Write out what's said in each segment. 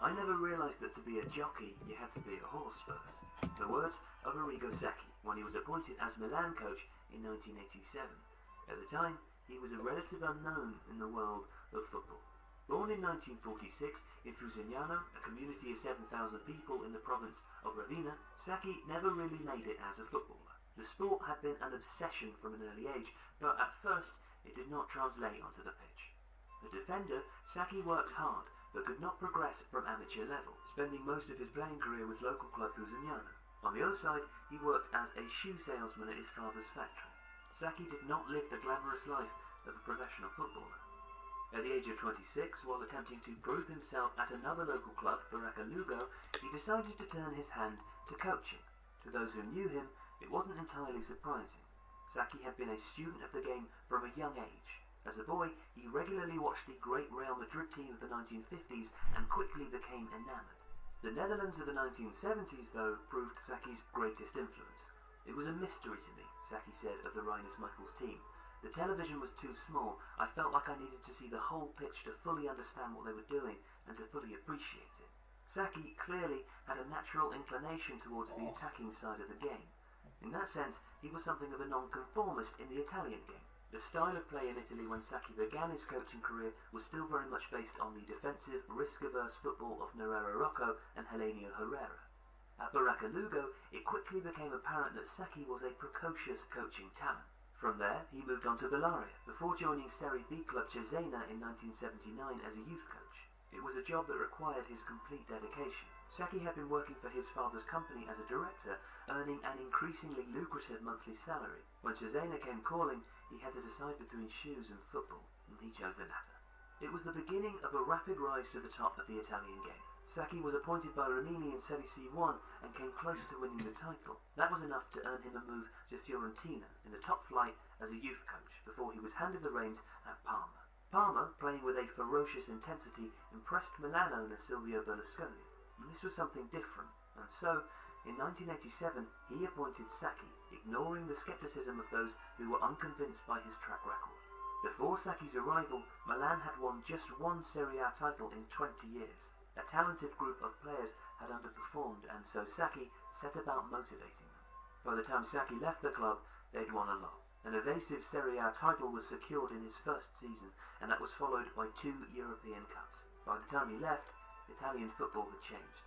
"I never realised that to be a jockey you had to be a horse first." The words of Arrigo Sacchi when he was appointed as Milan coach in 1987. At the time, he was a relative unknown in the world of football. Born in 1946 in Fusignano, a community of 7,000 people in the province of Ravenna, Sacchi never really made it as a footballer. The sport had been an obsession from an early age, but at first it did not translate onto the pitch. A defender, Sacchi worked hard, but could not progress from amateur level, spending most of his playing career with local club Fusignano. On the other side, he worked as a shoe salesman at his father's factory. Sacchi did not live the glamorous life of a professional footballer. At the age of 26, while attempting to prove himself at another local club, Baracca Lugo, he decided to turn his hand to coaching. To those who knew him, it wasn't entirely surprising. Sacchi had been a student of the game from a young age. As a boy, he regularly watched the great Real Madrid team of the 1950s and quickly became enamoured. The Netherlands of the 1970s, though, proved Sacchi's greatest influence. "It was a mystery to me," Sacchi said of the Rinus Michels team. "The television was too small. I felt like I needed to see the whole pitch to fully understand what they were doing and to fully appreciate it." Sacchi clearly had a natural inclination towards the attacking side of the game. In that sense, he was something of a nonconformist in the Italian game. The style of play in Italy when Sacchi began his coaching career was still very much based on the defensive, risk-averse football of Nerero Rocco and Helenio Herrera. At Baracca Lugo, it quickly became apparent that Sacchi was a precocious coaching talent. From there, he moved on to Bellaria, before joining Serie B club Cesena in 1979 as a youth coach. It was a job that required his complete dedication. Sacchi had been working for his father's company as a director, earning an increasingly lucrative monthly salary. When Cesena came calling, he had to decide between shoes and football, and he chose the latter. It was the beginning of a rapid rise to the top of the Italian game. Sacchi was appointed by Rimini in Serie C1 and came close to winning the title. That was enough to earn him a move to Fiorentina in the top flight as a youth coach before he was handed the reins at Parma. Parma, playing with a ferocious intensity, impressed Milan owner Silvio Berlusconi. And this was something different, and so, in 1987, he appointed Sacchi, ignoring the scepticism of those who were unconvinced by his track record. Before Sacchi's arrival, Milan had won just one Serie A title in 20 years. A talented group of players had underperformed, and so Sacchi set about motivating them. By the time Sacchi left the club, they'd won a lot. An evasive Serie A title was secured in his first season, and that was followed by 2 European Cups. By the time he left, Italian football had changed.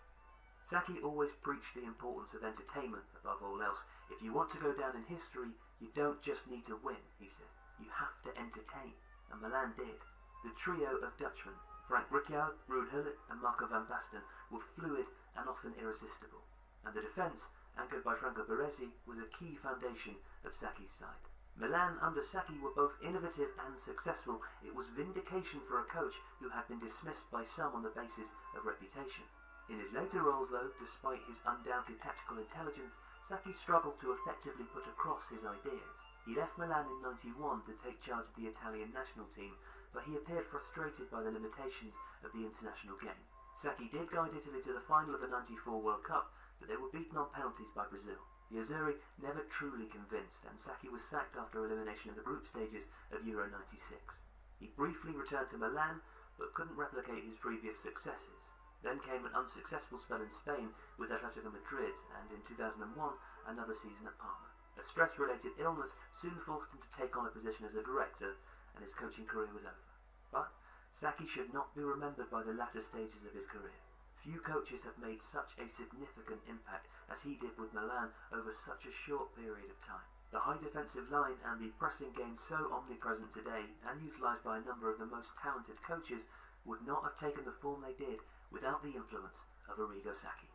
Sacchi always preached the importance of entertainment above all else. "If you want to go down in history, you don't just need to win," he said. "You have to entertain," and Milan did. The trio of Dutchmen, Frank Rijkaard, Ruud Gullit and Marco van Basten, were fluid and often irresistible, and the defence, anchored by Franco Baresi, was a key foundation of Sacchi's side. Milan under Sacchi were both innovative and successful. It was vindication for a coach who had been dismissed by some on the basis of reputation. In his later roles, though, despite his undoubted tactical intelligence, Sacchi struggled to effectively put across his ideas. He left Milan in 91 to take charge of the Italian national team, but he appeared frustrated by the limitations of the international game. Sacchi did guide Italy to the final of the 94 World Cup, but they were beaten on penalties by Brazil. The Azzurri never truly convinced, and Sacchi was sacked after elimination of the group stages of Euro 96. He briefly returned to Milan, but couldn't replicate his previous successes. Then came an unsuccessful spell in Spain with Atletico Madrid, and in 2001, another season at Parma. A stress-related illness soon forced him to take on a position as a director, and his coaching career was over. But Sacchi should not be remembered by the latter stages of his career. Few coaches have made such a significant impact as he did with Milan over such a short period of time. The high defensive line and the pressing game so omnipresent today, and utilised by a number of the most talented coaches, would not have taken the form they did without the influence of Arrigo Sacchi.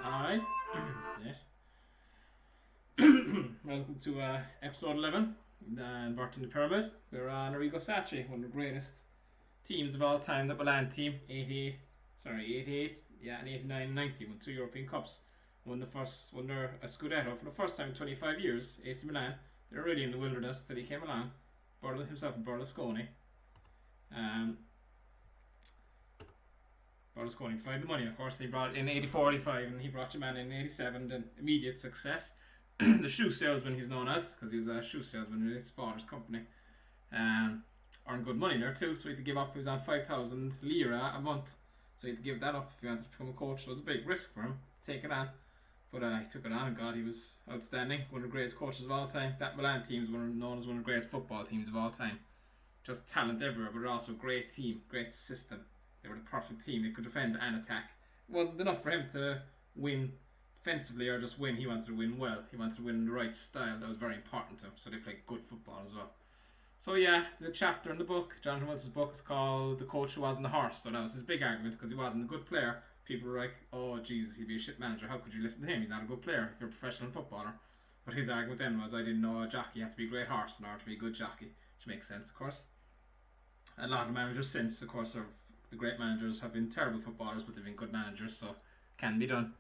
Alright, that's it. Welcome to episode 11, Inverting the Pyramid. We're on Arrigo Sacchi, one of the greatest teams of all time, the Milan team. 88, and 89 and 90, won 2 European Cups. Won their a Scudetto for the first time in 25 years. AC Milan, they were really in the wilderness till he came along. Himself and Berlusconi. Berlusconi provided the money, of course. They brought in 84-85 and he brought Jaman in 87, then immediate success. The shoe salesman he's known as, because he was a shoe salesman in his father's company. earned good money there too, so he had to give up. He was on 5,000 lira a month, so he had to give that up if he wanted to become a coach. So it was a big risk for him to take it on, but he took it on, and God, he was outstanding. One of the greatest coaches of all time. That Milan team is known as one of the greatest football teams of all time. Just talent everywhere, but also a great team, great system. They were the perfect team. They could defend and attack. It wasn't enough for him to win defensively or just win. He wanted to win well. He wanted to win in the right style. That was very important to him. So they played good football as well. So yeah, the chapter in the book, Jonathon Wilson's book, is called The Coach Who Wasn't the Horse. So that was his big argument, because he wasn't a good player. People were like, oh Jesus, he'd be a shit manager. How could you listen to him? He's not a good player if you're a professional footballer. But his argument then was, I didn't know a jockey had to be a great horse in order to be a good jockey. Which makes sense, of course. A lot of managers since, of course, the great managers have been terrible footballers, but they've been good managers, so it can be done.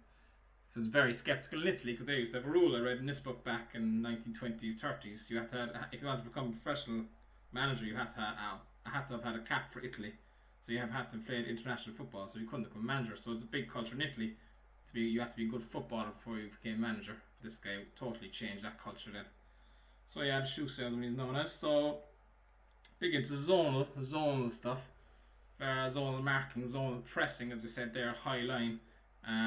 I was very sceptical in Italy, because they used to have a rule I read in this book back in 1920s, 30s. You had to if you wanted to become a professional manager, you had to have had a cap for Italy. So you had to have played international football, so you couldn't become a manager. So it's a big culture in Italy. You had to be a good footballer before you became manager. This guy totally changed that culture then. So yeah, the shoe salesman he's known as. So big into zonal stuff. Zonal marking, zonal pressing, as we said there, high line.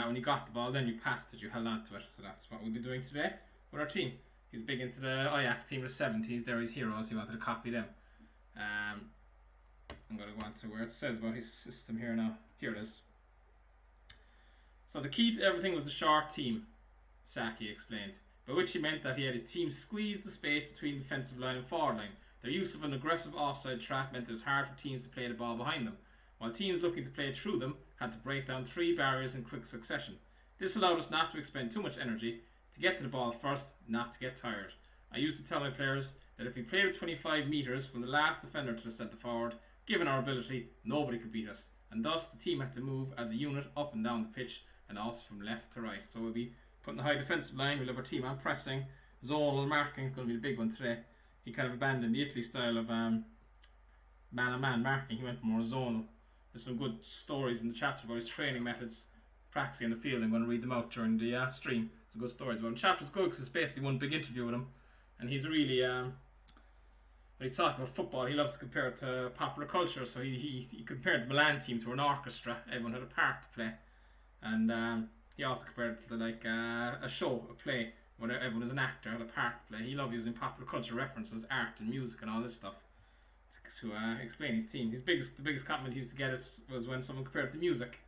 When you got the ball, then you passed it, you held on to it. So that's what we'll be doing today with our team. He's big into the Ajax team of the 70s. They're his heroes. He wanted to copy them. I'm going to go on to where it says about his system here now. Here it is. So the key to everything was the short team, Sacchi explained, by which he meant that he had his team squeeze the space between defensive line and forward line. Their use of an aggressive offside trap meant it was hard for teams to play the ball behind them, while teams looking to play through them had to break down 3 barriers in quick succession. This allowed us not to expend too much energy to get to the ball first, not to get tired. I used to tell my players that if we played with 25 metres from the last defender to the centre forward, given our ability, nobody could beat us, and thus the team had to move as a unit up and down the pitch, and also from left to right. So we'll be putting the high defensive line, we'll have our team on pressing, zonal marking is going to be the big one today. He kind of abandoned the Italy style of man-on-man marking. He went for more zonal. There's some good stories in the chapter about his training methods, practicing in the field. I'm going to read them out during the stream. Some good stories about him. The chapter's good because it's basically one big interview with him, and he's really when he's talking about football, he loves to compare it to popular culture. So he compared the Milan team to an orchestra. Everyone had a part to play, and he also compared it to like a show, a play, where everyone is an actor, had a part to play. He loved using popular culture references, art and music and all this stuff to explain his team. The biggest compliment he used to get was when someone compared it to music.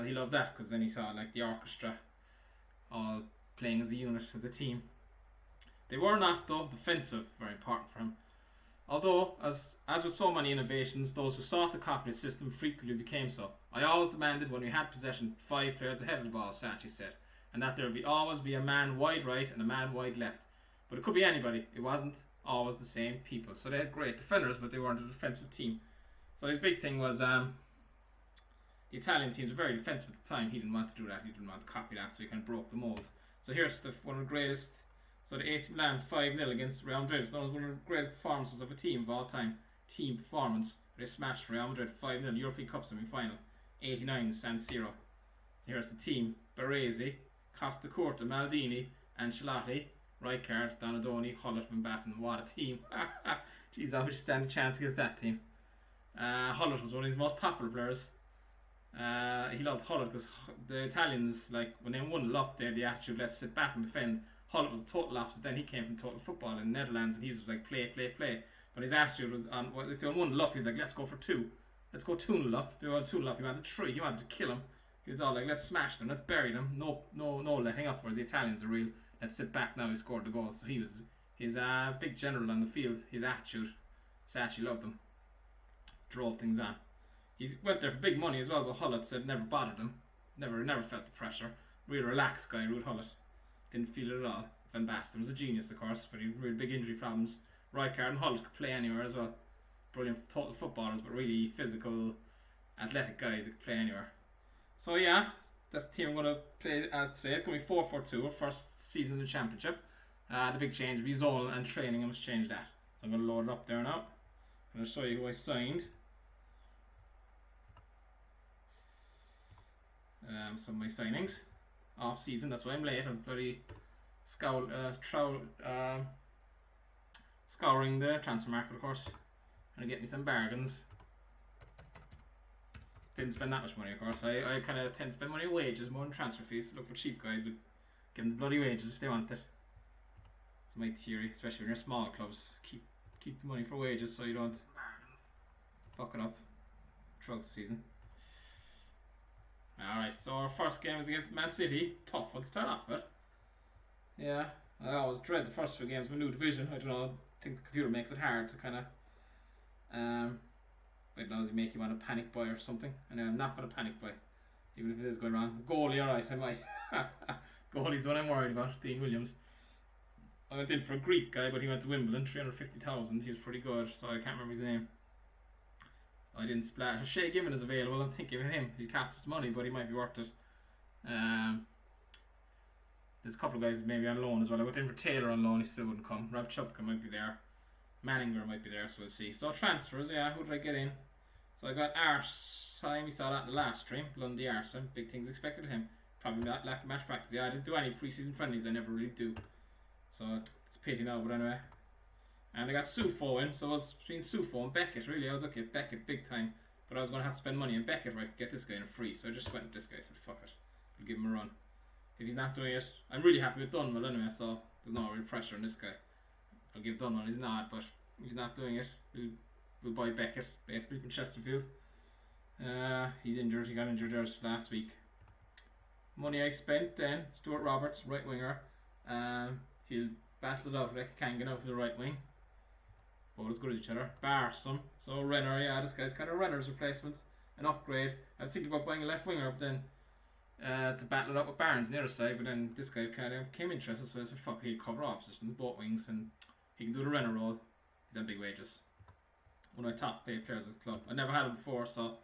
He loved that, because then he saw like the orchestra all playing as a unit, as a team. They were not, though, defensive, very important for him. Although, as with so many innovations, those who sought to copy the system frequently became so. I always demanded, when we had possession, 5 players ahead of the ball, Sacchi said, and that there would always be a man wide right and a man wide left. But it could be anybody. It wasn't always the same people. So they had great defenders, but they weren't a defensive team. So his big thing was the Italian teams were very defensive at the time. He didn't want to do that. He didn't want to copy that, so he kind of broke the mold. So here's one of the greatest. So the AC Milan 5-0 against Real Madrid is known as one of the greatest performances of a team of all time. Team performance. They smashed Real Madrid 5-0 European Cup semi-final. 89 San Siro. So here's the team. Baresi, Costa Curta, Maldini, Ancelotti, Rijkaard, Donadoni, Hullet, Van Basten. What a team. Jeez, I would stand a chance against that team. Hullet was one of his most popular players. He loved Hullet because the Italians, like when they won the luck, they had the attitude, let's sit back and defend. Hullet was a total opposite. Then he came from total football in the Netherlands, and he was like play. But his attitude was on, well, if they won 1 luck, he's like, let's go for 2. Let's go 2-0 up. If they won 2-0 up, he wanted 3. He wanted to kill him. He was all like, let's smash them, let's bury them. No letting up. Whereas the Italians are real, let's sit back now. He scored the goal. So he was his big general on the field. His attitude, Sacchi loved him. Drove things on. He went there for big money as well, but Hullet said never bothered him. Never felt the pressure. Real relaxed guy, Ruud Hullet. Didn't feel it at all. Van Basten was a genius, of course, but he had real big injury problems. Rijkaard and Hullet could play anywhere as well. Brilliant total footballers, but really physical, athletic guys that could play anywhere. So yeah, that's the team I'm going to play as today. It's going to be 4-4-2, our first season in the championship. The big change will be zonal and training. I must change that. So I'm going to load it up there now. I'm going to show you who I signed. Some of my signings. Off season, that's why I'm late. I was bloody scouring the transfer market, of course. and get me some bargains. Didn't spend that much money, of course. I kind of tend to spend money on wages more than transfer fees. Look for cheap guys, but give them the bloody wages if they want it. That's my theory, especially when you're small clubs. Keep the money for wages so you don't fuck it up throughout the season. Alright, so our first game is against Man City. Tough one to start off with. Yeah, I always dread the first few games of a new division. I don't know, I think the computer makes it hard to kind of I don't know, does he make you want to panic buy or something? And I'm not going to panic buy, even if it is going wrong. Goalie, alright, I might. Goalie's the one I'm worried about, Dean Williams. I went in for a Greek guy, but he went to Wimbledon, 350,000. He was pretty good, so I can't remember his name. I didn't splash. Shea Given is available. I'm thinking of him. He costs us money, but he might be worth it. There's a couple of guys maybe on loan as well. I went in for Taylor on loan. He still wouldn't come. Rob Chupka might be there. Manninger might be there, so we'll see. So transfers, yeah. Who did I get in? So I got Arsene. We saw that in the last stream. Lundy Arsene. Big things expected of him. Probably not lack of match practice. Yeah, I didn't do any pre-season friendlies. I never really do. So it's a pity now, but anyway. And I got Sufo in, so I was between Sufo and Beckett, really. I was looking at Beckett big time, but I was going to have to spend money on Beckett if I could get this guy in free, so I just went with this guy. I said, fuck it, I'll give him a run. If he's not doing it, I'm really happy with Dunwell anyway, so there's no real pressure on this guy. I'll give Dunwell, he's not, but if he's not doing it, we'll buy Beckett, basically, from Chesterfield. He's injured, he got injured there last week. Money I spent then, Stuart Roberts, right winger. He'll battle it out with Kangan out for the right wing. Both as good as each other. Barsom. So Renner, yeah, this guy's kind of Renner's replacement. An upgrade. I was thinking about buying a left winger up then to battle it out with Barnes on the other side, but then this guy kind of came interested, so I said, fuck, he'll cover all positions, both wings, and he can do the Renner role. He's on big wages. One of my top paid players at the club. I never had him before, so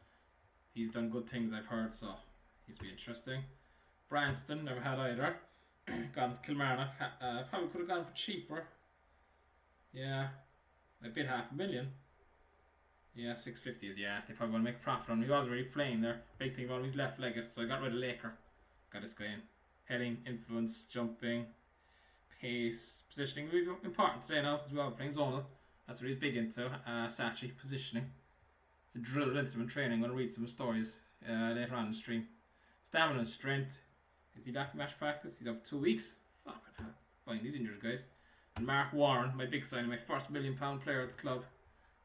he's done good things, I've heard, so he's be interesting. Branston, never had either. Gone Kilmarnock. Probably could have gone for cheaper. Yeah. I bid $500,000. Yeah, 650 is, yeah, they probably want to make a profit on him. He was already playing there. Big thing about him, he's left-legged, so I got rid of Laker. Got this guy in. Heading, influence, jumping, pace, positioning. Will be important today now because we are playing zonal. That's what he's big into. Sacchi, positioning. It's a drilled into him in training. I'm going to read some stories later on in the stream. Stamina and strength. Is he lacking match practice? He's up 2 weeks. Fucking hell. Buying these injured guys. And Mark Warren, my big signing, my first £1 million player at the club.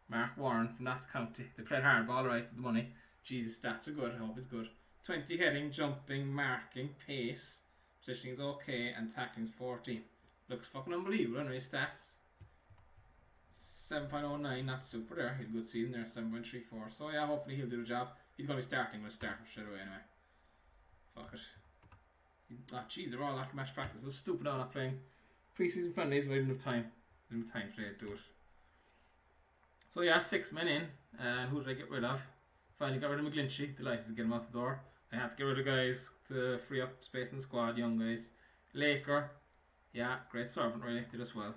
Mark Warren from Notts County. They played hardball, right, for the money. Jesus, stats are good. I hope he's good. 20 heading, jumping, marking, pace. Positioning is okay, and tackling is 14. Looks fucking unbelievable. Anyway, stats 7.09, not super there. He had a good season there, 7.34. So yeah, hopefully he'll do the job. He's going to be starting. We'll start him straight away anyway. Fuck it. Oh, jeez, they're all lacking match practice. I was stupid on not playing pre-season friendlies, but I didn't have time. I didn't have time today to do it. So yeah, 6 men in. And who did I get rid of? Finally got rid of McGlinchey. Delighted to get him out the door. I had to get rid of guys to free up space in the squad, young guys. Laker, yeah, great servant really, did us well.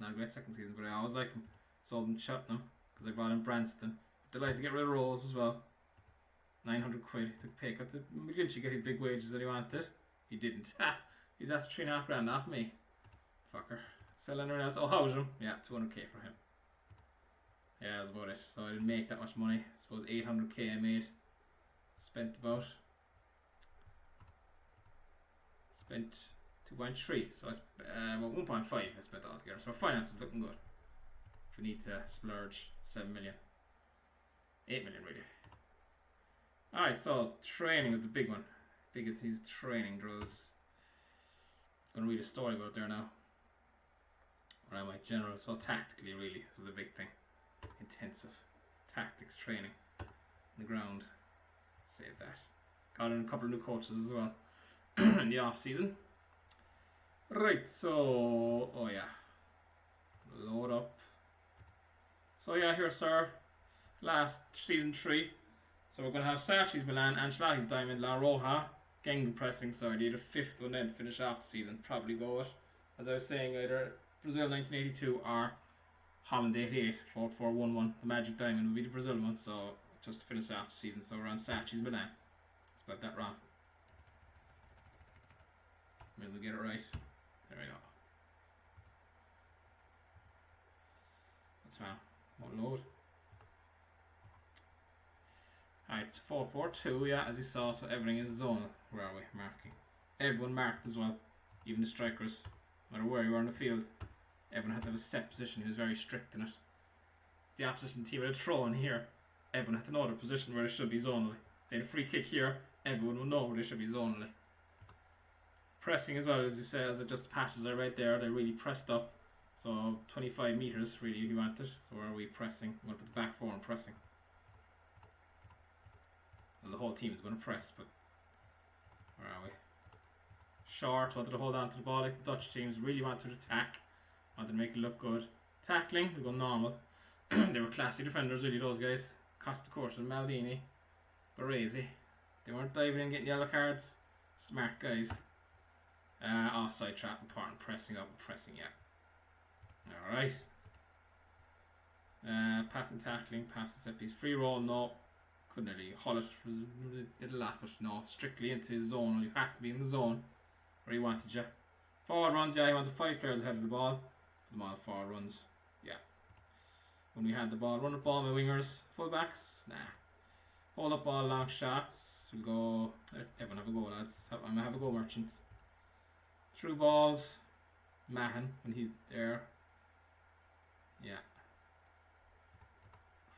Not a great second season, but I always like him. Sold him Cheltenham because I brought in Branston. Delighted to get rid of Rose as well. 900 quid, took a pay cut. Did McGlinchey get his big wages that he wanted? He didn't. Ha! He's asked $3.5 grand off me. Fucker. Sell anyone else? Oh, Howsham. Yeah, 200k for him. Yeah, that's about it. So I didn't make that much money. I suppose 800k I made. Spent 2.3. So I well, 1.5 I spent altogether. So our finance is looking good. If we need to splurge 7 million. 8 million really. Alright, so training is the big one. Big is his training drills. Gonna read a story about it there now. Or am I general? So tactically really is the big thing. Intensive tactics training on the ground. Save that. Got in a couple of new coaches as well in the off season. Right, so oh yeah. Load up. So yeah, here's our last season 3. So we're gonna have Sacchi's Milan, Ancelotti's Diamond, La Roja, Gengen pressing, so I need a 5th one then to finish off the season. Probably go with, as I was saying, either Brazil 1982 or Holland 88, 4-4-1-1. The Magic Diamond would be the Brazil one, so just to finish off the season. So we're on Sacchi's Milan. Spelled that wrong. Maybe we'll get it right. There we go. What's wrong? Won't load. Alright, it's 4-4-2, yeah, as you saw, so everything is zonal. Where are we? Marking. Everyone marked as well. Even the strikers. No matter where you were on the field, everyone had to have a set position. He was very strict in it. The opposition team had a throw in here. Everyone had to know their position where they should be zonally. They had a free kick here, everyone will know where they should be zonally. Pressing as well, as you say, as it just passes are right there, they really pressed up. So 25 metres really if you want it. So where are we pressing? I'm going to put the back four on pressing. Well, the whole team is going to press, but where are we? Short, wanted to hold on to the ball like the Dutch teams, really wanted to attack, wanted to make it look good. Tackling, we go normal. They were classy defenders really, those guys. Costa Corte and Maldini, Baresi. They weren't diving in getting yellow cards. Smart guys. Offside trap, important, pressing up and pressing, yeah. Alright. Passing, tackling, passing set piece. Free roll, no. Couldn't really haul it. Did a lot, but no. Strictly into his zone. You had to be in the zone where he wanted you. Forward runs, yeah, he wanted 5 players ahead of the ball. Put them on forward runs, yeah. When we had the ball, run the ball, my wingers, fullbacks, nah. Hold up ball, long shots. We'll go. Everyone have a go, lads. I'm gonna have a go, merchant. Through balls, Mahan when he's there. Yeah.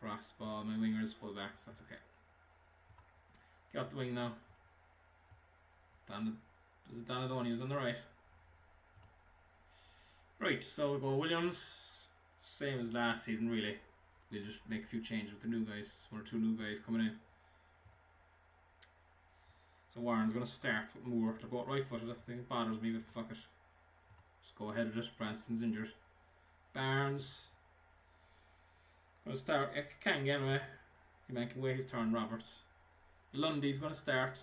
Cross ball, my wingers, fullbacks. That's okay. Get out the wing now. Was it Donadoni? He was on the right. Right, so we'll go Williams. Same as last season, really. We'll just make a few changes with the new guys. 1 or 2 new guys coming in. So Warren's going to start with Moore. They're both right footed. That's the thing that bothers me, but fuck it. Just go ahead with it. Branston's injured. Barnes. Going to start. Can get away. He man can wait his turn. Roberts. Lundy's going to start.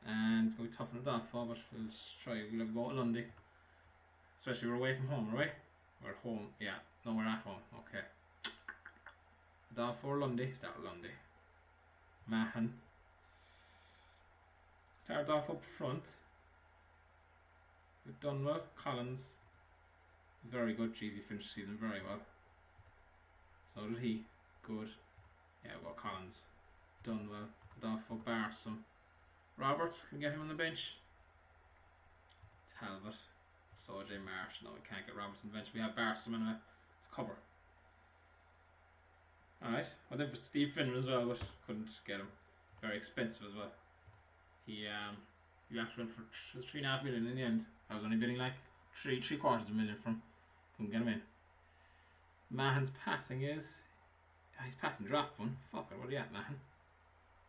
And it's going to be tough on the dot for, but we'll try. We'll have a go at Lundy. Especially we're away from home, right? We're at home. Yeah. No, we're at home. Okay. Dot for Lundy. Start with Lundy. Mahan. Start off up front with Dunwell, Collins. Very good. Jeez, he finished the season very well. So did he. Good. Yeah, well, Collins. Dunwell. Off for Barsom. Roberts, can get him on the bench. Talbot. Soj Marsh. No, we can't get Roberts on the bench. We have Barsom in a cover. Alright. I think for Steve Finner as well, but couldn't get him. Very expensive as well. He actually went for 3.5 million in the end. I was only bidding like three quarters of a million from. Couldn't get him in. Mahan's passing is. He's passing drop one. Fuck it, what are you at, Mahan?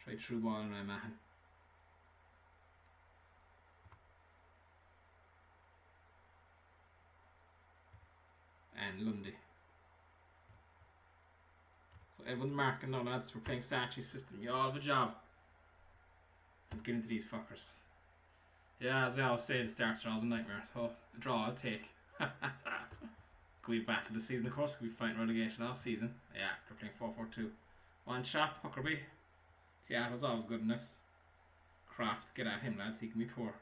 Try through ball and Mahan. And Lundy. So everyone's marking now, lads. We're playing Sacchi's system. You all have a job. And get into these fuckers. Yeah, as I always say, the start draws a nightmare. So the draw I'll take. Could be back to the season, of course. Could be fighting relegation all season. Yeah, they're playing 4-4-2. One chap, Huckerby. Seattle's always good in this. Kraft, get at him, lads. He can be poor.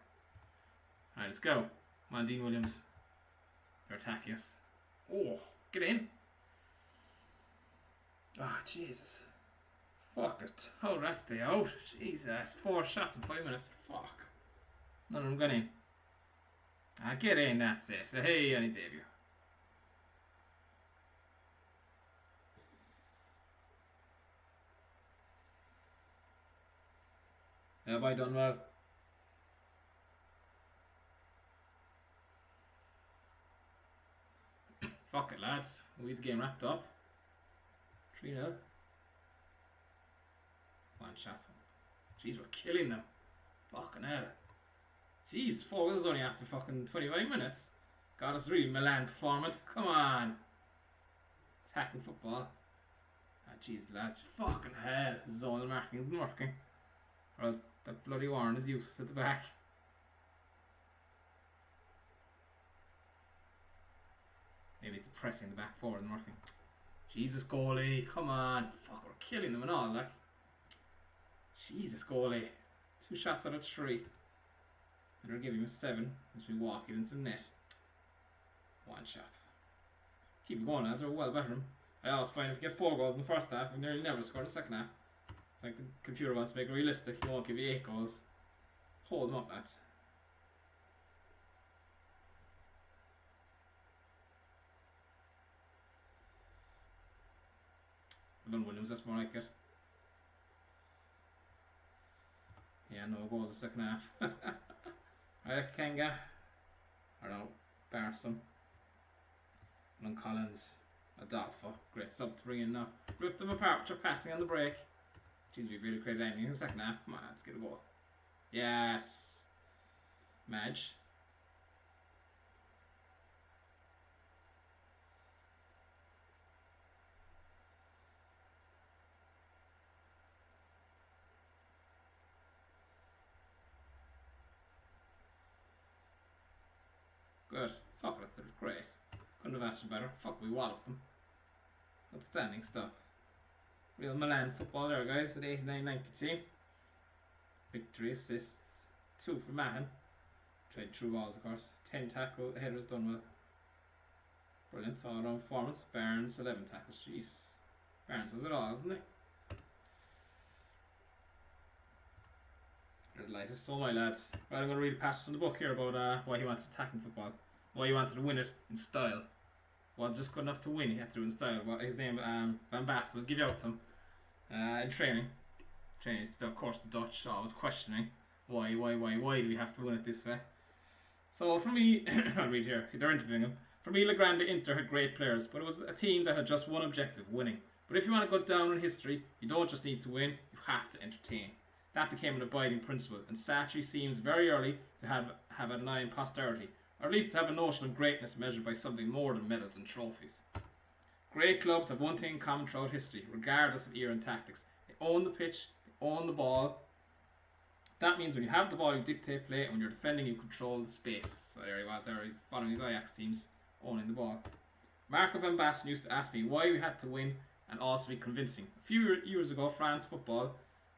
Alright, let's go. Come on, Dean Williams. They're attacking us. Oh, get in. Oh, Jesus. Fuck it. Oh, that's the out. Jesus. 4 shots in 5 minutes. Fuck. None of them got in. Get in, that's it. Hey, on his debut. Have I done well? Fuck it, lads. We had the game wrapped up. 3-0. One shot. Jeez, we're killing them. Fucking hell. Jeez, 4 goals only after fucking 25 minutes. God, it's really Milan performance. Come on. Attacking football. Jeez, lads. Fucking hell. Zonal marking isn't working. Or else that bloody Warren is useless at the back. Maybe it's the pressing the back forward and working. Jesus, goalie, come on. Fuck, we're killing them and all, like. Jesus, goalie. 2 shots out of 3. And we're giving him a 7 as we walk it into the net. 1 shot. Keep it going, lads. We're well better than him. I always find if we get 4 goals in the first half, we nearly never score in the second half. It's like the computer wants to make it realistic. He won't give you 8 goals. Hold them up, lads. Well done, Williams. That's more like it. Yeah, no goals the second half. Alright, Kenga. I don't know. Barson. And Collins. Adolfo. Great sub to bring in now. Rip them apart with your passing on the break. Jeez, we really created anything in the second half. Come on, let's get a goal. Yes. Madge. Good. Fuck, that's great. Couldn't have asked for better. Fuck, we walloped them. Outstanding stuff. Real Milan football there, guys, at 89-90 team. Victory assists. 2 for Mahan. Tried through balls, of course. 10 tackle headers done well. Brilliant all around performance. Barnes, 11 tackles. Jeez. Barnes has it all, doesn't he? They're delighted. So my lads. Right, I'm going to read a passage from the book here about why he wanted attacking football. Why he wanted to win it in style. Wasn't just good enough to win, he had to do it in style. Well, his name, Van Basten, was give out to him in training. Training is, of course, Dutch, always questioning why do we have to win it this way? So for me, I'll read here, they're interviewing him. For me, Legrand Inter had great players, but it was a team that had just one objective, winning. But if you want to go down in history, you don't just need to win, you have to entertain. That became an abiding principle, and Sacchi seems very early to have an eye on posterity, or at least to have a notion of greatness measured by something more than medals and trophies. Great clubs have one thing in common throughout history, regardless of era and tactics. They own the pitch, they own the ball. That means when you have the ball, you dictate play, and when you're defending, you control the space. So there he was there, he's following his Ajax teams, owning the ball. Marco Van Basten used to ask me why we had to win and also be convincing. A few years ago, France football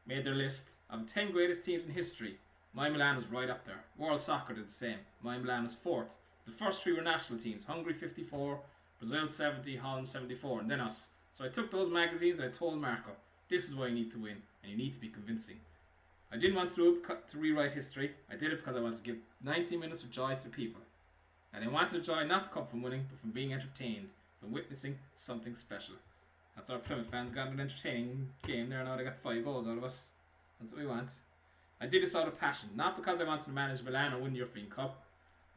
made their list of the 10 greatest teams in history. My Milan was right up there. World Soccer did the same. My Milan was 4th. The first 3 were national teams. Hungary 54, Brazil 70, Holland 74, and then us. So I took those magazines and I told Marco, this is why you need to win, and you need to be convincing. I didn't want to do it to rewrite history. I did it because I wanted to give 90 minutes of joy to the people. And I wanted the joy not to come from winning, but from being entertained, from witnessing something special. That's our Plymouth fans got an entertaining game there now. They got 5 goals out of us. That's what we want. I did this out of passion, not because I wanted to manage Milan or win the European Cup.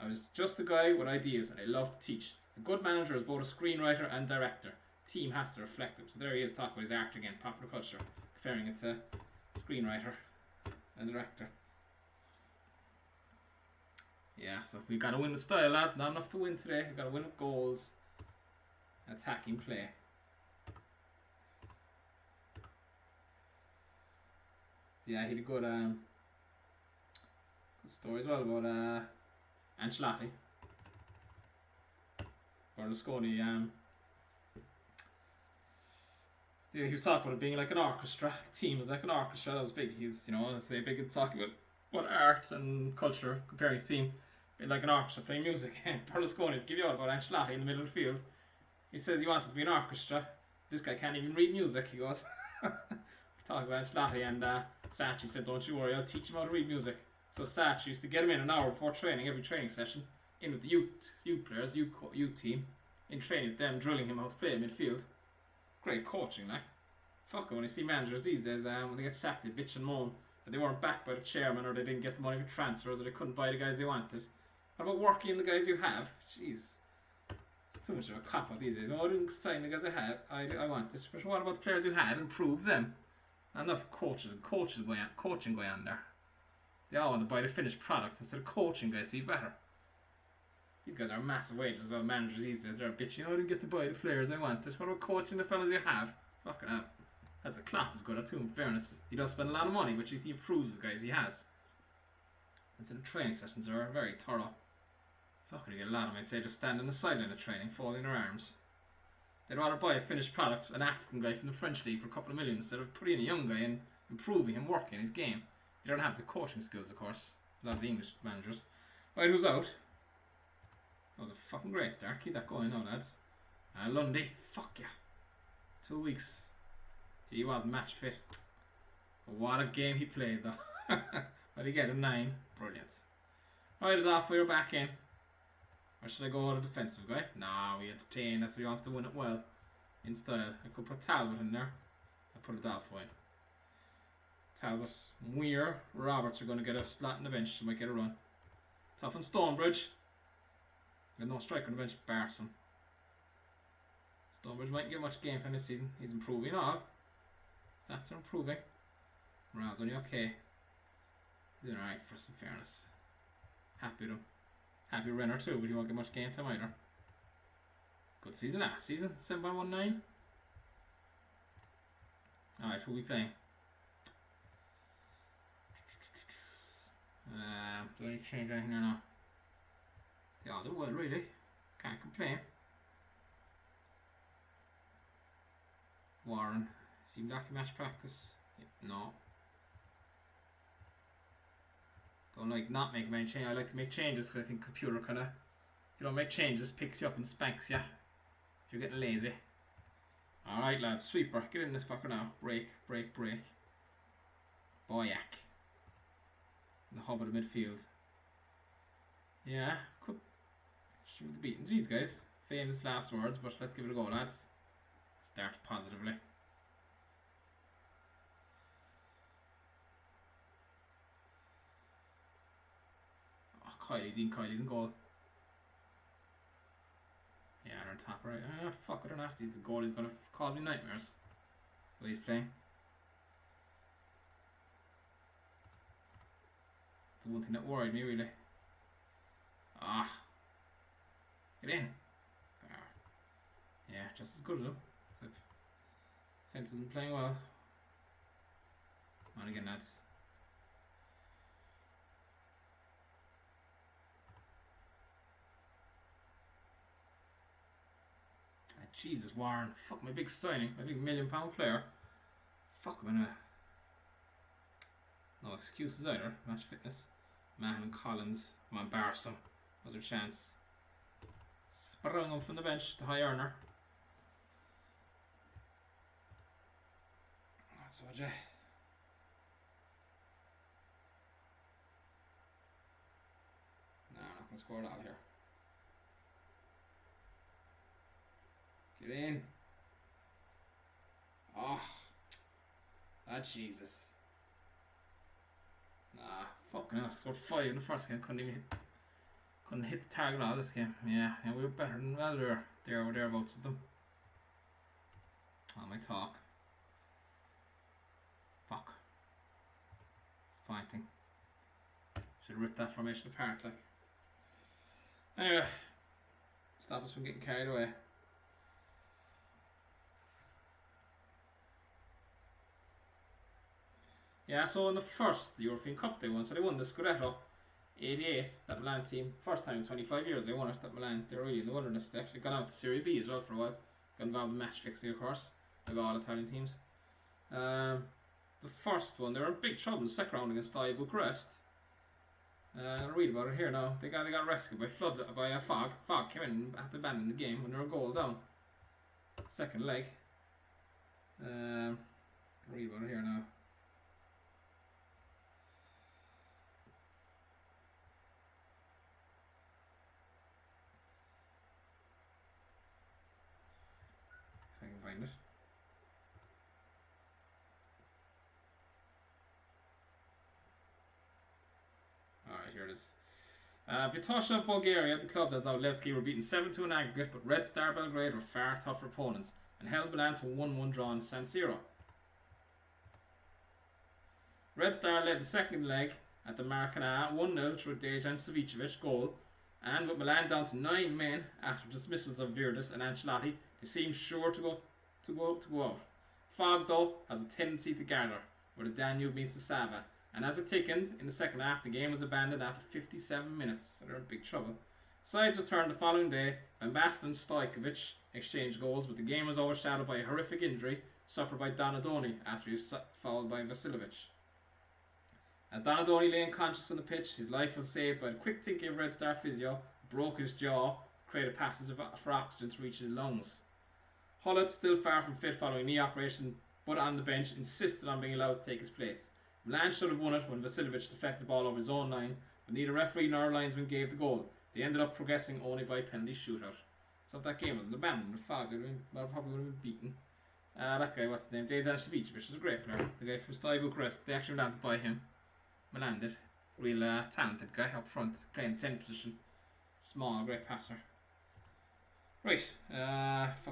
I was just a guy with ideas and I love to teach. A good manager is both a screenwriter and director. The team has to reflect him. So there he is talking about his art again, popular culture, comparing it to screenwriter and director. Yeah, so we've got to win with style, lads. Not enough to win today. We've got to win with goals. Attacking play. Yeah, he had a good story as well about Ancelotti. Berlusconi. He was talking about it being like an orchestra. The team was like an orchestra. That was big. He's, say big in talking about art and culture, comparing his team like an orchestra playing music. And Berlusconi's give you all about Ancelotti in the middle of the field. He says he wanted to be an orchestra. This guy can't even read music. He goes. Talking about Sacchi, and Sacchi said, don't you worry, I'll teach him how to read music. So Sacchi used to get him in an hour before training, every training session, in with the youth players, youth team, in training with them, drilling him how to play in midfield. Great coaching, like. Fuck it, when you see managers these days, when they get sacked, they bitch and moan that they weren't backed by the chairman, or they didn't get the money for transfers, or they couldn't buy the guys they wanted. How about working in the guys you have? Jeez. It's too much of a cop-out these days. Oh, I didn't sign the guys I wanted. But what about the players you had? Improve them. Enough coaching going on there. They all want to buy the finished product instead of coaching guys to be better. These guys are massive wages as well. Managers these days, they're bitching, I didn't get to buy the players I wanted. What about coaching the fellas you have? Fucking hell. That's a Klopp is good at too, in fairness. He does spend a lot of money, but he improves the guys he has. And so the training sessions are very thorough. Fucking, you get a lot of them, I'd say, just stand on the sideline of training, folding their arms. They'd rather buy a finished product, an African guy from the French league, for a couple of million instead of putting in a young guy and improving him, working his game. They don't have the coaching skills, of course. A lot of the English managers. Right, who's out? That was a fucking great start. Keep that going now, lads. Lundy, fuck yeah. 2 weeks. He wasn't match fit. What a game he played though. But he get a 9. Brilliant. Right it off, we're back in. Or should I go with a defensive guy? Nah, we entertain. That's what he wants to win it well. In style. I could put Talbot in there. I put a Dolph in. Talbot, Weir, Roberts are going to get a slot on the bench. They might get a run. Tough and Stonebridge. Got no striker on the bench. Barson. Stonebridge might get much game time this season. He's improving all. Stats are improving. Morale's only okay. He's doing alright for some fairness. Happy with him. Happy Renner too, but he won't get much game time either. Good season last season. 7.19. Alright, who are we playing? Do I need to change anything or not? They all do well, really. Can't complain. Warren. Seemed like a match practice. No. Don't like not making many changes. I like to make changes because I think computer kind of, if you don't make changes, picks you up and spanks you if you're getting lazy. Alright lads, sweeper, get in this fucker now. Break, break, break. Boyac. In the hub of the midfield. Yeah, could should be beating these guys. Famous last words, but let's give it a go lads. Start positively. Dean Kylie's in goal. Yeah, they're on top right. Fuck, I don't know if he's a goal. He's going to cause me nightmares. The way he's playing. It's the one thing that worried me really. Get in. Yeah, just as good as him. Fence isn't playing well. On again, lads. Jesus, Warren. Fuck, my big signing. My big £1 million player. Fuck, I'm gonna... No excuses either. Match fitness. Mahan and Collins. Come on, Barson. Another chance. Sprung him from the bench. The high earner. That's what I... No, I'm not gonna score it all here. Get in. Oh. Jesus. Nah, fucking hell. Scored 5 in the first game. Couldn't hit the target all this game. Yeah, we were better than well there or thereabouts with them. On my talk. Fuck. Disappointing. Should have ripped that formation apart like. Anyway. Stop us from getting carried away. Yeah, so in the first European Cup they won, so they won the Scudetto, 88, that Milan team, first time in 25 years they won it, that Milan, they were really in the wilderness, they actually got out to Serie B as well for a while, got involved in match fixing of course, like all Italian teams. The first one, they were in big trouble in the second round against Steaua Bucharest. I'll read about it here now. They got rescued by a fog. Fog came in and had to abandon the game when they were a goal down. Second leg. I'll read about it here now. Find it. Alright, here it is. Vitosha, Bulgaria, the club that Levski were beaten 7-2 in aggregate, but Red Star Belgrade were far tougher opponents and held Milan to a 1-1 draw in San Siro. Red Star led the second leg at the Maracana 1-0 through a Dejan Savicevic goal, and with Milan down to 9 men after dismissals of Virdis and Ancelotti, they seemed sure to go out. Fog, though, has a tendency to gather, where the Danube meets the Sava, and as it thickened in the second half, the game was abandoned after 57 minutes, so they're in big trouble. Sides returned the following day, and Baston and Stojkovic exchanged goals, but the game was overshadowed by a horrific injury suffered by Donadoni after he was fouled by Vasiljevic. As Donadoni lay unconscious on the pitch, his life was saved by the quick thinking of Red Star physio, who broke his jaw, created passages for oxygen to reach his lungs. Hullet, still far from fit following knee operation, but on the bench insisted on being allowed to take his place. Milan should have won it when Vasiljevic deflected the ball over his own line, but neither referee nor linesman gave the goal. They ended up progressing only by penalty shootout. So if that game was in the band in the fog, probably would have been beaten. That guy, what's his name? Dejan Savicevic was a great player. The guy from Steaua Bucharest. They actually went down to buy him. Milan did. Real talented guy up front, playing 10 position. Small, great passer. Right,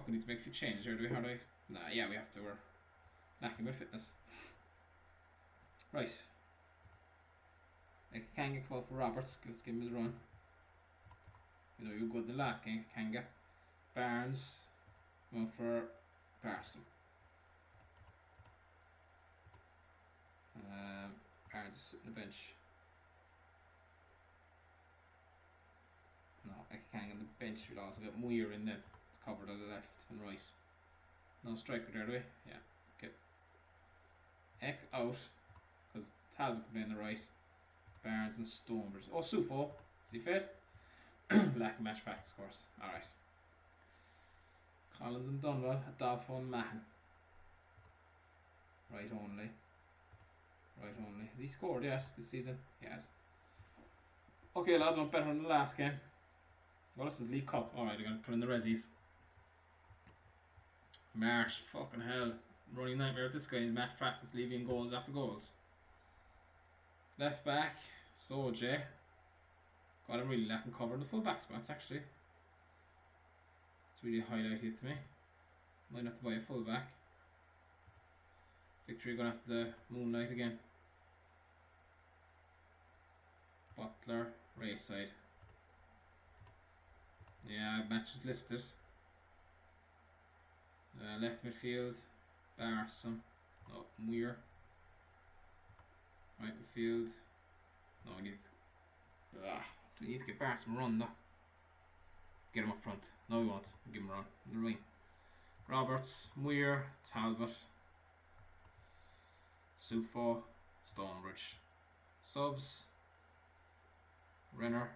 we need to make a few changes here, do we? How do we? Nah, yeah, we have to. We're lacking with fitness. Right. Kanga come out for Roberts. Let's give him his run. You know, you were good in the last game, Kanga. Barnes, come out for Barson. Barnes is sitting on the bench. No, Ekang on the bench. We'll also get Muir in there. It's covered on the left and right. No striker there, do we? Yeah. Okay. Ek out, because Talbot can play on the right. Barnes and Stonebridge. Oh, Sufo. Is he fit? Lack of match practice, of course. Alright. Collins and Dunwell. Adolfo and Mahan. Right only. Right only. Has he scored yet this season? He has. Okay, lads, went better than the last game. Well, this is League Cup. Alright, I'm going to put in the resis. Marsh, fucking hell. Running nightmare with this guy in match practice, leaving goals after goals. Left back, Soje. God, I'm really lacking cover in the full back spots, actually. It's really highlighted to me. Might have to buy a full back. Victory going after the Moonlight again. Butler, Rayside. Yeah, matches listed. Left midfield, Barson. No, Muir. Right midfield. No, we need to get Barson run though. Get him up front. No, we won't. We'll give him a run. In the wing. Roberts, Muir, Talbot, Sufo, Stonebridge. Subs, Renner,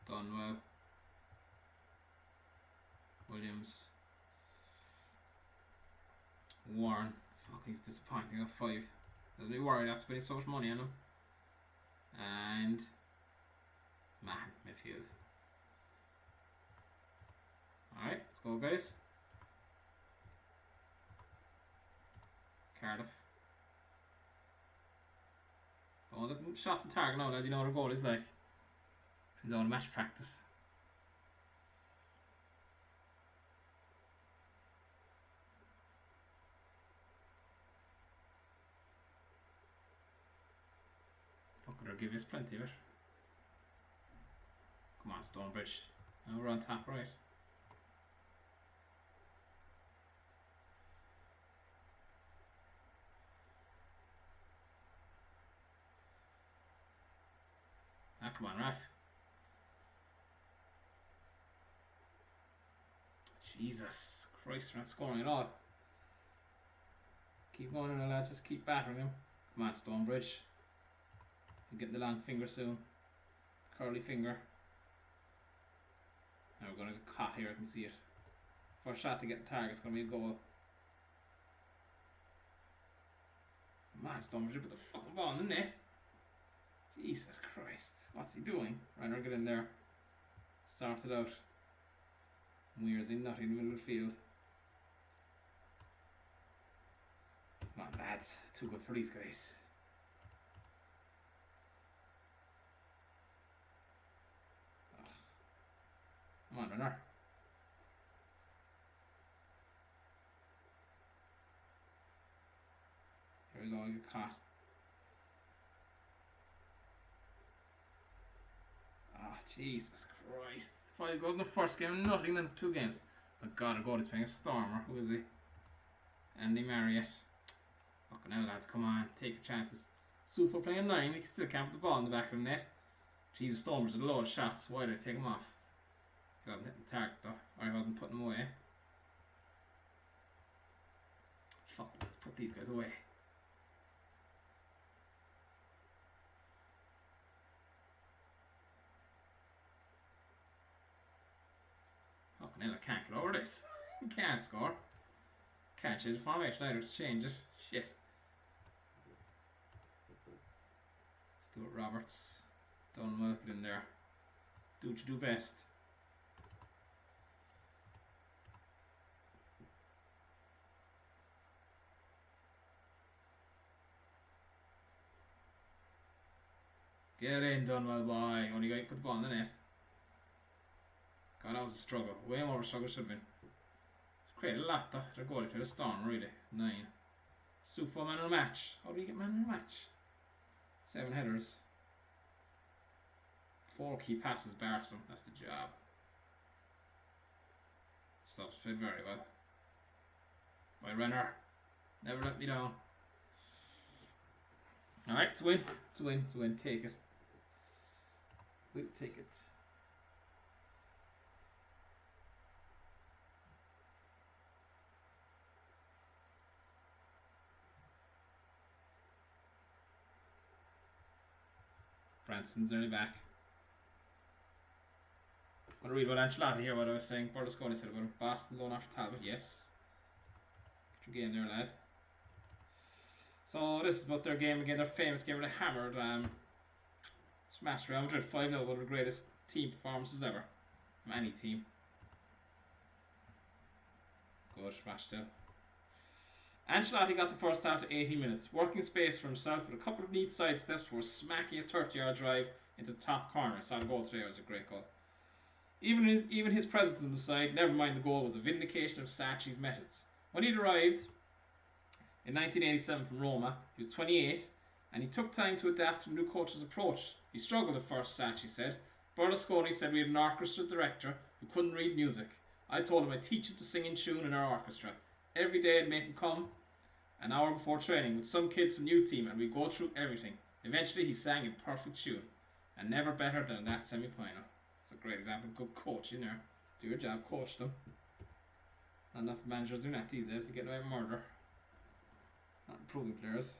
Dunwell, Williams, Warren. Fuck, he's disappointing at 5. Doesn't be worried, that's spending so much money on him. And Mahan, midfield. Alright, let's go, guys. Cardiff. Don't let them shots on target now, as you know what a goal is like. It's on match practice. Fucker, I'll give us plenty of it. Come on, Stonebridge. Now we're on top right. Ah, come on, Raf. Jesus Christ, we're not scoring at all. Keep going in, lads, just keep battering him. Come on, Stonebridge. You're getting the long finger soon. Curly finger. Now we're going to get caught here, I can see it. First shot to get the target's going to be a goal. Come on, Stonebridge, put the fucking ball in the net. Jesus Christ, what's he doing? Renner, get in there. Start it out. Muir's in nothing in the middle of the field. Come on, lads. Too good for these guys. Oh. Come on, Renner. Here we go, you get caught. Ah, Jesus Christ. 5 goals in the first game, nothing in 2 games. My God, God is playing a Stormer. Who is he? Andy Marriott. Fucking hell, lads, come on, take your chances. Sufo playing 9, he still can't put the ball in the back of the net. Jesus, Stormers with a load of shots. Why did I take him off? He wasn't hitting the target though, or he wasn't putting them away. Fuck, let's put these guys away. Fucking hell, I can't get over this. I can't score. Can't change the formation either to change it. Shit. Stuart Roberts. Done well, put in there. Do what you do best. Get in, Dunwell boy. Only guy put the ball in the net. God, that was a struggle. Way more of a struggle should have been. It's created a lot though. Their goalie played a storm, really. 9. Sufo man of the match. How do you get man of the match? 7 headers. 4 key passes, Barsom. That's the job. Stops played very well. My runner. Never let me down. Alright, it's a win. It's a win. It's a win. Take it. We'll take it. Branston's nearly back. I'm going to read about Ancelotti here, what I was saying. Berlusconi said about him. Boston loan after Talbot, yes. Get your game there, lad. So this is about their game again, their famous game where they hammered, smashed Real Madrid 5-0, one of the greatest team performances ever from any team. Good, smashed still. Ancelotti got the first half to 80 minutes, working space for himself with a couple of neat side steps for smacking a 30-yard drive into the top corner. I saw the goal today, it was a great goal. Even his presence on the side, never mind the goal, was a vindication of Sacchi's methods. When he'd arrived in 1987 from Roma, he was 28, and he took time to adapt to the new coach's approach. He struggled at first, Sacchi said. Berlusconi said we had an orchestra director who couldn't read music. I told him I'd teach him to sing in tune in our orchestra. Every day I'd make him come an hour before training with some kids from new team, and we'd go through everything. Eventually he sang in perfect tune, and never better than that semi-final. It's a great example of good coaching there. Do your job, coach them. Not enough managers doing that these days to get away with murder. Not improving players.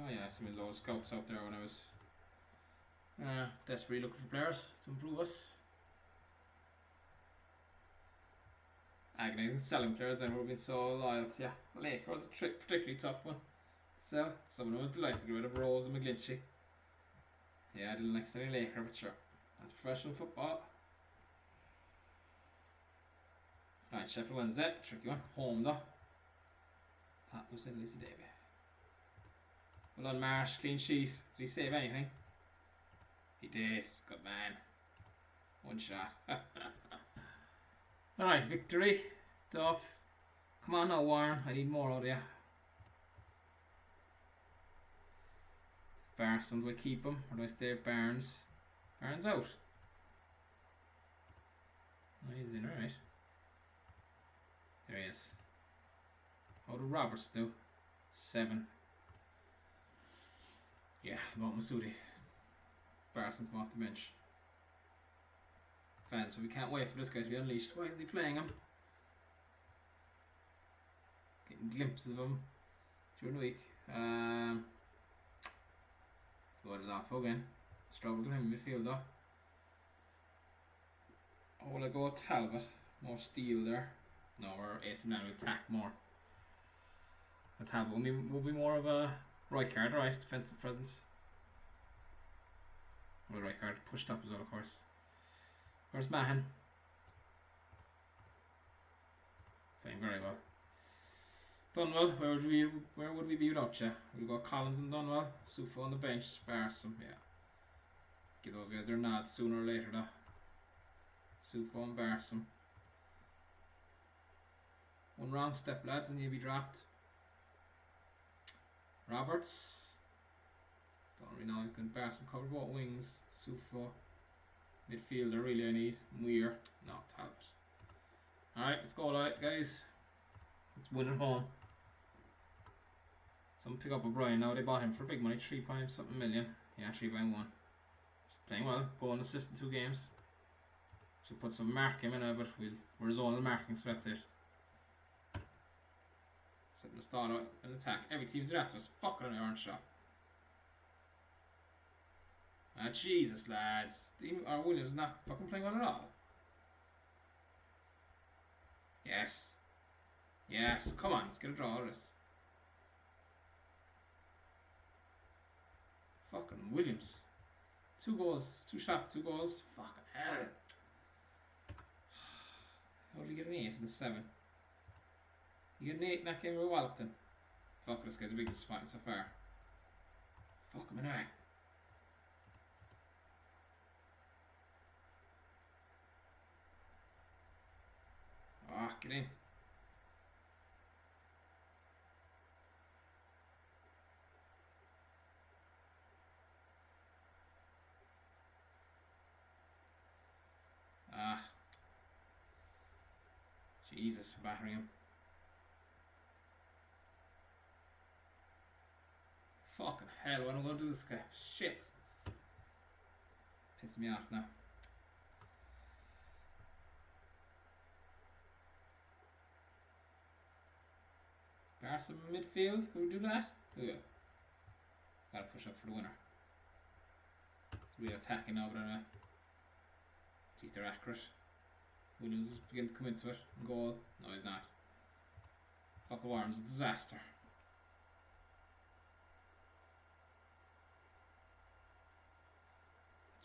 Yeah, some low scouts out there when I was desperately looking for players to improve us. Agonising selling players, and we've been so loyal to you. Laker was a particularly tough one. So, someone was delighted to get rid of Rose and McGlinchey. Yeah, I didn't like any Laker, but sure. That's professional football. Right, Sheffield Wednesday, tricky one. Home though. That was in Lizzie Davy. Well done, Marsh, clean sheet. Did he save anything? He did. Good man. One shot. Alright, victory. Duff. Come on now, Warren. I need more out of you. Barson, do I keep him or do I stay with Barnes? Barnes out. Oh, he's in, alright. There he is. How did Roberts do? 7. Yeah, about Masudi. Barson come off the bench. Fans, so we can't wait for this guy to be unleashed. Why isn't he playing him? Getting glimpses of him during the week. Let's go to Adolfo again. Struggled with him in midfield though. Oh, will I go with Talbot? More steel there. No, we're AC Milan will attack more. Talbot will be more of a right card, right? Defensive presence. Well, right card pushed up as well, of course. Where's Mahan? Playing very well. Dunwell, where would we be without you? We've got Collins and Dunwell, Sufo on the bench, Barsom, yeah. Give those guys their nods sooner or later though. Sufo and Barsom. One wrong step, lads, and you'll be dropped. Roberts. Don't really know, you can Barsom cover both wings. Sufo. Midfielder, really I need. Muir. No, Talbot. Alright, let's go, guys. Let's win at home. Someone pick up O'Brien now. They bought him for big money, 3 point something million. Yeah, 3.1. Just playing well. Goal and assist in 2 games. Should put some mark him in, but we're zonal marking, so that's it. Set them stall out an attack. Every team's that to us. Fucking an orange shot. Ah, Jesus, lads. Or Williams not fucking playing well at all. Yes. Yes, come on, let's get a draw out of this. Fucking Williams. 2 goals, 2 shots, 2 goals. Fucking hell. How did he get an 8 in the 7? You get an 8 in that game with Wallopton. Fuck, this guy's the biggest disappointment so far. Fuck him anyway. Ah, get in. Ah. Jesus, battering him. Fucking hell, what am I going to do to this guy? Shit. Pissing me off now. Barca midfield, can we do that? Yeah. Gotta push up for the winner. It's really attacking now, but anyway. Jeez, they're accurate. Williams is beginning to come into it. Goal. No, he's not. Fucking Warren's a disaster.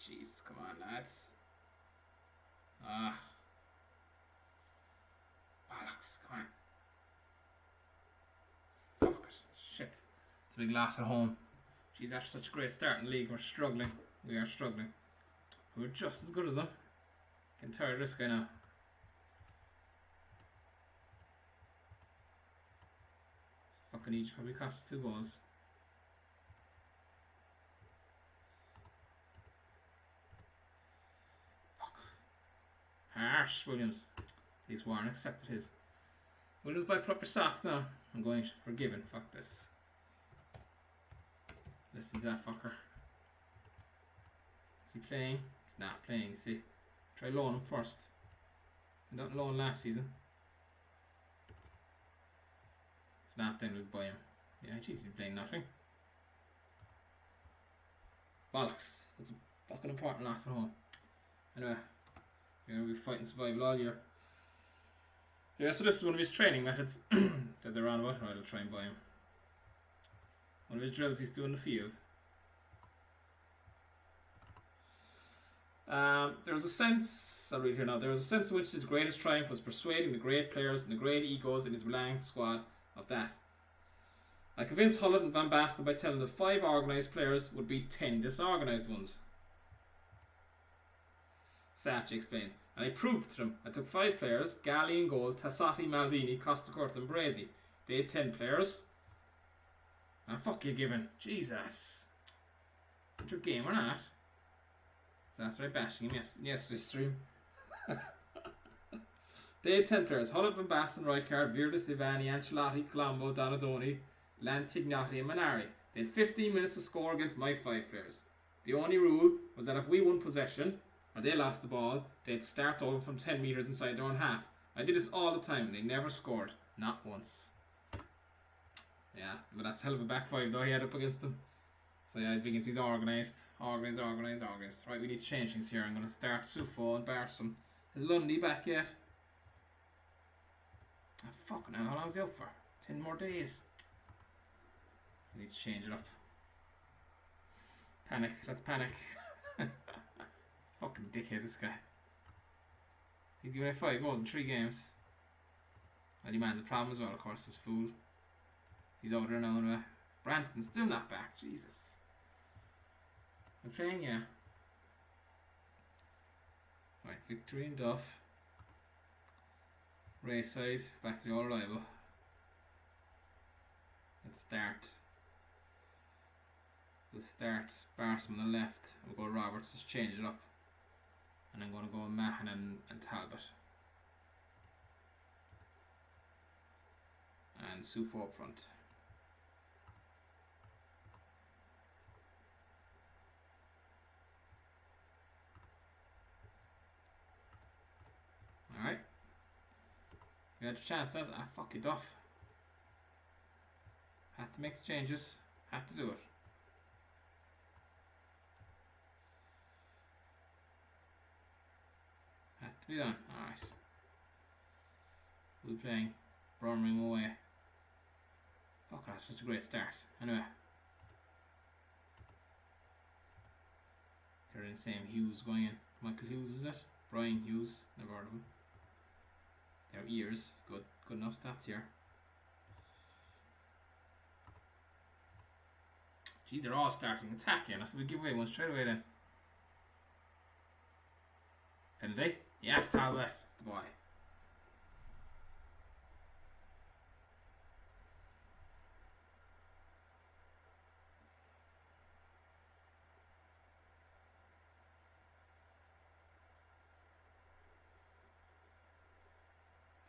Jesus, come on, lads. Ah. Bollocks, come on. Fuck it. Shit. It's a big loss at home. Jeez, after such a great start in the league, we're struggling. We are struggling. We're just as good as them. Getting tired of this guy now. This fucking each probably cost us 2 goals. Fuck. Harsh, Williams. Please, Warren accepted his. Williams buy proper socks now. I'm going forgiven. Fuck this. Listen to that fucker. Is he playing? He's not playing, you see. Try loan him first. He didn't loan last season. If not, then we'll buy him. Yeah, jeez, he's playing nothing. Bollocks. That's a fucking important loss at home. Anyway, we're going to be fighting survival all year. Yeah, so this is one of his training methods that they're on about. Right, I'll try and buy him. One of his drills he's doing in the field. There was a sense, I'll read here now, there was a sense in which his greatest triumph was persuading the great players and the great egos in his Milan squad of that. I convinced Hullet and Van Basten by telling them 5 organised players would beat 10 disorganised ones. Sacchi explained. And I proved it to them. I took 5 players, Gali in goal, Tassotti, Maldini, Costacurta and Brazy. They had 10 players. Ah, fuck you giving. Jesus. What's your game or not? So after I bashing him yesterday's stream. They had 10 players. Hullet, Van Basten, Rijkaard, Virtus, Ivani, Ancelotti, Colombo, Donadoni, Lantignotti and Manari. They had 15 minutes to score against my 5 players. The only rule was that if we won possession, or they lost the ball, they'd start over from 10 metres inside their own half. I did this all the time and they never scored. Not once. Yeah, but that's a hell of a back 5 though he had up against them. So yeah, he's beginning to be organised. Organised. Right, we need to change things here. I'm going to start Sufo and Barton. Is Lundy back yet? Oh, fucking hell, how long is he out for? 10 more days. We need to change it up. Panic, let's panic. Fucking dickhead, this guy. He's given away 5 goals in 3 games. Well, he man's a problem as well, of course, this fool. He's out there now anyway. Branston's still not back, Jesus. We're playing, yeah. Right, Victory and Duff. Rayside, back to the all reliable. Let's start. We'll start Barsom on the left. We'll go Roberts, just change it up. And I'm going to go Mahan and Talbot. And Sufo up front. Alright. You had a chance, that's fuck you, Duff. Had to make the changes. Had to do it. Had to be done. Alright. We'll be playing Birmingham away. Fuck, that's such a great start. Anyway. They're in the same Hughes going in. Michael Hughes, is it? Brian Hughes. Never heard of him. Their ears. Good enough stats here. Geez, they're all starting attacking. That's a big giveaway one straight away then. Penalty? Yes, Talbot. It's the boy.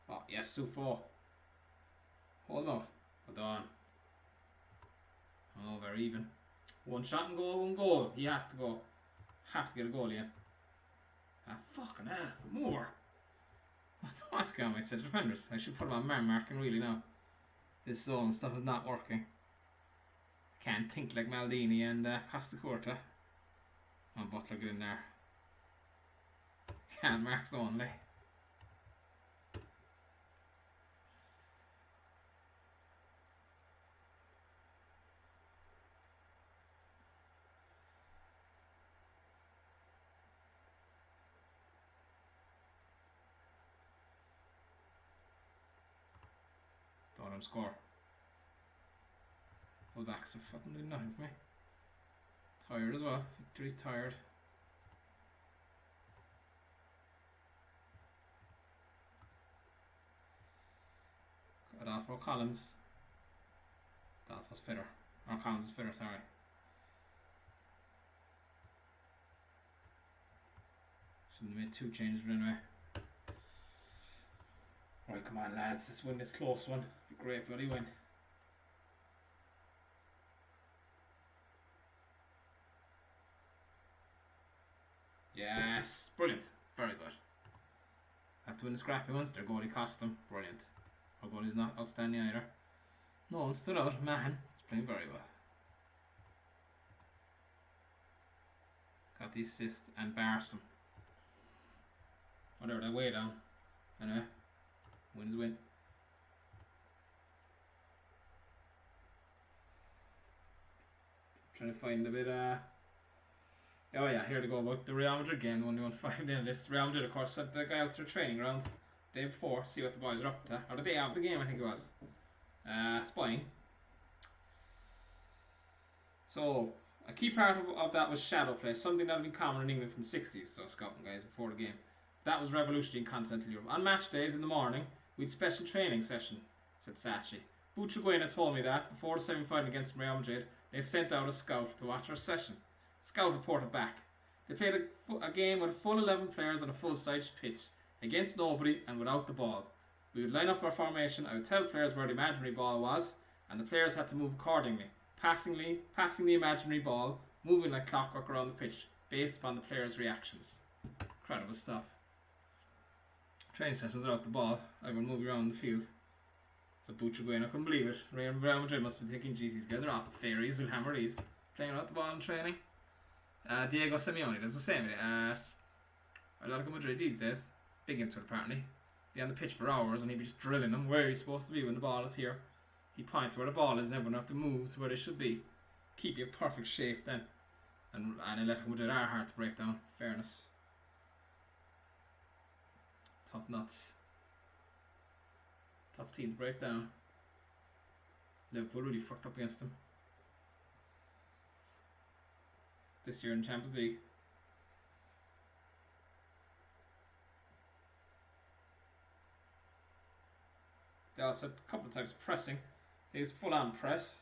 Oh, yes, Sufo. Hold on. Hold on. Oh, very even. One shot and goal, one goal. He has to go. Have to get a goal, yeah. Ah, fucking hell. More. What's going on with the defenders? I should put them on man marking really now. This zone stuff is not working. Can't think like Maldini and Costa Curta. Oh, Butler, get in there. Can't mark zone, like. Don't let him score. Full backs are fucking doing nothing for me. Tired as well. Victory's tired. Adolfo Collins. Adolfo's fitter. Or Collins is fitter, sorry. Shouldn't have made two changes anyway. Right, come on lads, let's win this close one. Be great bloody win. Yes, brilliant. Very good. Have to win the scrappy ones. Their goalie cost them. Brilliant. Our goalie's not outstanding either. No one stood out. Mahan is playing very well. Got the assist and Barson. Whatever, they're way down. Anyway, win's a win. Trying to find a bit oh yeah, here to go about the Real Madrid game, the one they won 5-0. This Real Madrid, of course, sent the guy out to the training ground the day before, see what the boys are up to. Or the day of the game, I think it was. Spying. So, a key part of that was shadow play, something that had been common in England from the 60s, so scouting guys before the game. That was revolutionary in continental Europe. On match days in the morning, we had special training session, said Sacchi. Butraguena told me that before the semi-final against Real Madrid, they sent out a scout to watch our session. Scout reported back. They played a game with a full 11 players on a full-sized pitch, against nobody and without the ball. We would line up our formation, I would tell players where the imaginary ball was, and the players had to move accordingly, passing the imaginary ball, moving like clockwork around the pitch, based upon the players' reactions. Incredible stuff. Training sessions without the ball, everyone moving around the field. So Butraguena couldn't believe it. Real Madrid must be thinking, geez, these guys are off the fairies with hammer these. Playing without the ball in training. Diego Simeone does the same at Atletico Madrid these days. Big into it apparently. Be on the pitch for hours and he'd be just drilling them where he's supposed to be when the ball is here. He'd point to where the ball is and everyone have to move to where they should be. Keep you in perfect shape then. And Atletico Madrid are hard to break down, fairness. Tough nuts. Tough team to break down. Liverpool really fucked up against them this year in Champions League. They also had a couple of types of pressing. They used full on press.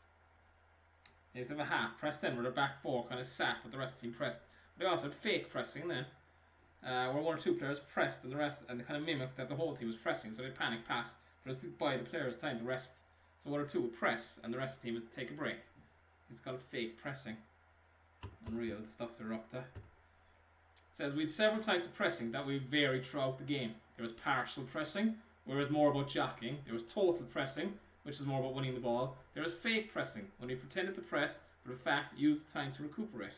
They used to have a half press then where their back four kind of sat but the rest of the team pressed. But they also had fake pressing then. Where one or two players pressed and the rest, and they kind of mimicked that the whole team was pressing, so they panic pass just to buy the players time to rest. So one or two would press and the rest of the team would take a break. It's called fake pressing. Unreal stuff they're up to. It says we had several types of pressing that we varied throughout the game. There was partial pressing, where it was more about jockeying. There was total pressing, which is more about winning the ball. There is fake pressing, when we pretended to press, but in fact used the time to recuperate.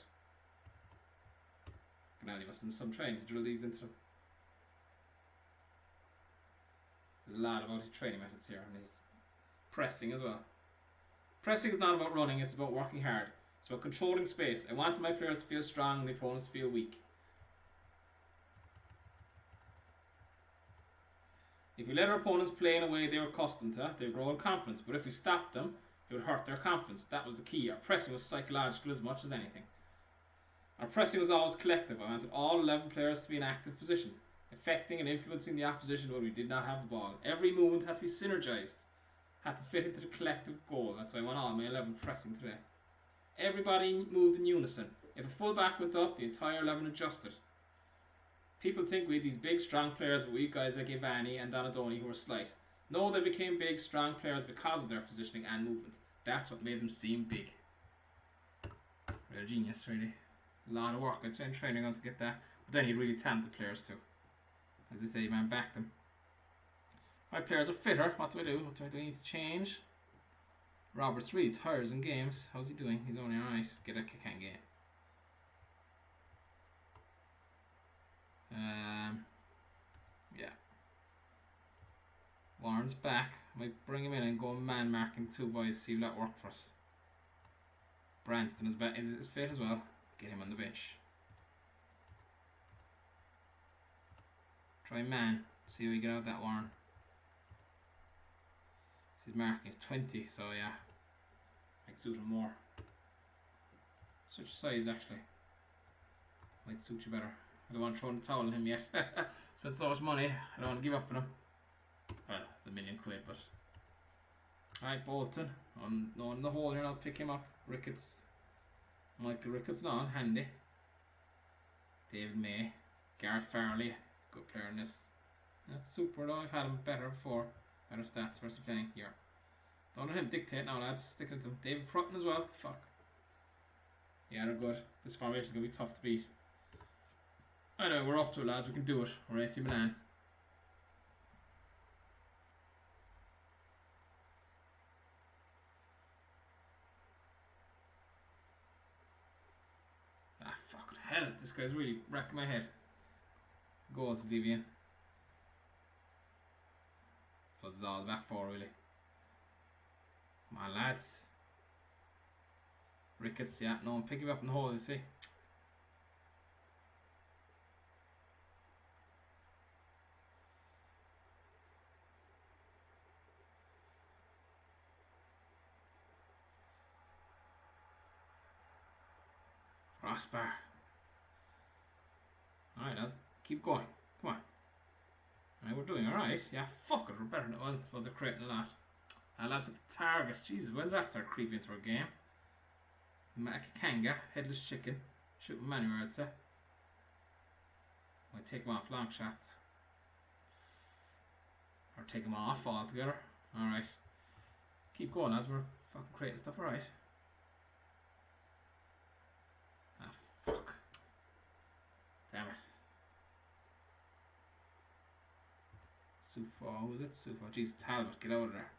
Canali must have some training to drill these into them. There's a lot about his training methods here, and his pressing as well. Pressing is not about running, it's about working hard. It's about controlling space. I wanted my players to feel strong and the opponents to feel weak. If we let our opponents play in a way they were accustomed to, they would grow in confidence. But if we stopped them, it would hurt their confidence. That was the key. Our pressing was psychological as much as anything. Our pressing was always collective. I wanted all 11 players to be in active position, affecting and influencing the opposition when we did not have the ball. Every movement had to be synergised, had to fit into the collective goal. That's why I want all my 11 pressing today. Everybody moved in unison. If a full back went up, the entire 11 adjusted. People think we had these big, strong players, but we had guys like Ivani and Donadoni who were slight. No, they became big, strong players because of their positioning and movement. That's what made them seem big. Real genius, really. A lot of work, I'd say, in training on to get that. But then he really talented players too. As I say, man, back them. My players are fitter. What do I do? What do I do? I need to change. Roberts really tires in games. How's he doing? He's only alright. Get a kick and game. Yeah. Warren's back. Might bring him in and go man marking 2 boys. See if that work for us. Branston is back. Is fit as well. Get him on the bench. Try man. See how we get out of that Warren. His marking is 20, so yeah. Might suit him more. Switch size actually. Might suit you better. I don't want to throw in the towel on him yet. Spent so much money, I don't want to give up on him. Well, it's £1 million, but. Alright, Bolton. No one in the hole here, I'll pick him up. Ricketts. Michael Ricketts, no, handy. David May. Gareth Farley. Good player in this. That's super though, I've had him better before. Better stats versus playing here. Don't let him dictate now, lads. Sticking to him. David Prutton as well. Fuck. Yeah, they're good. This formation is going to be tough to beat. I know, we're up to it, lads. We can do it. We're AC Milan. Ah, fucking hell. This guy's really wrecking my head. Goals to Devian. This is all the back four, really. Come on, lads. Ricketts, yeah. No one pick him up in the hole, you see. Crossbar. Alright, lads. Keep going. Come on. Alright, we're doing alright. Yeah, fuck it. We're better than it was. I suppose they're creating a lot. Lads at the target. Jesus, when did that start creeping into our game? Makakanga, headless chicken. Shoot him anywhere, I'd say. Might take him off long shots. Or take him off altogether. Alright. Keep going, lads. We're fucking creating stuff, alright. Ah, fuck. Damn it. Sufo, was it? Sufo. Jesus, Talbot, get out of there.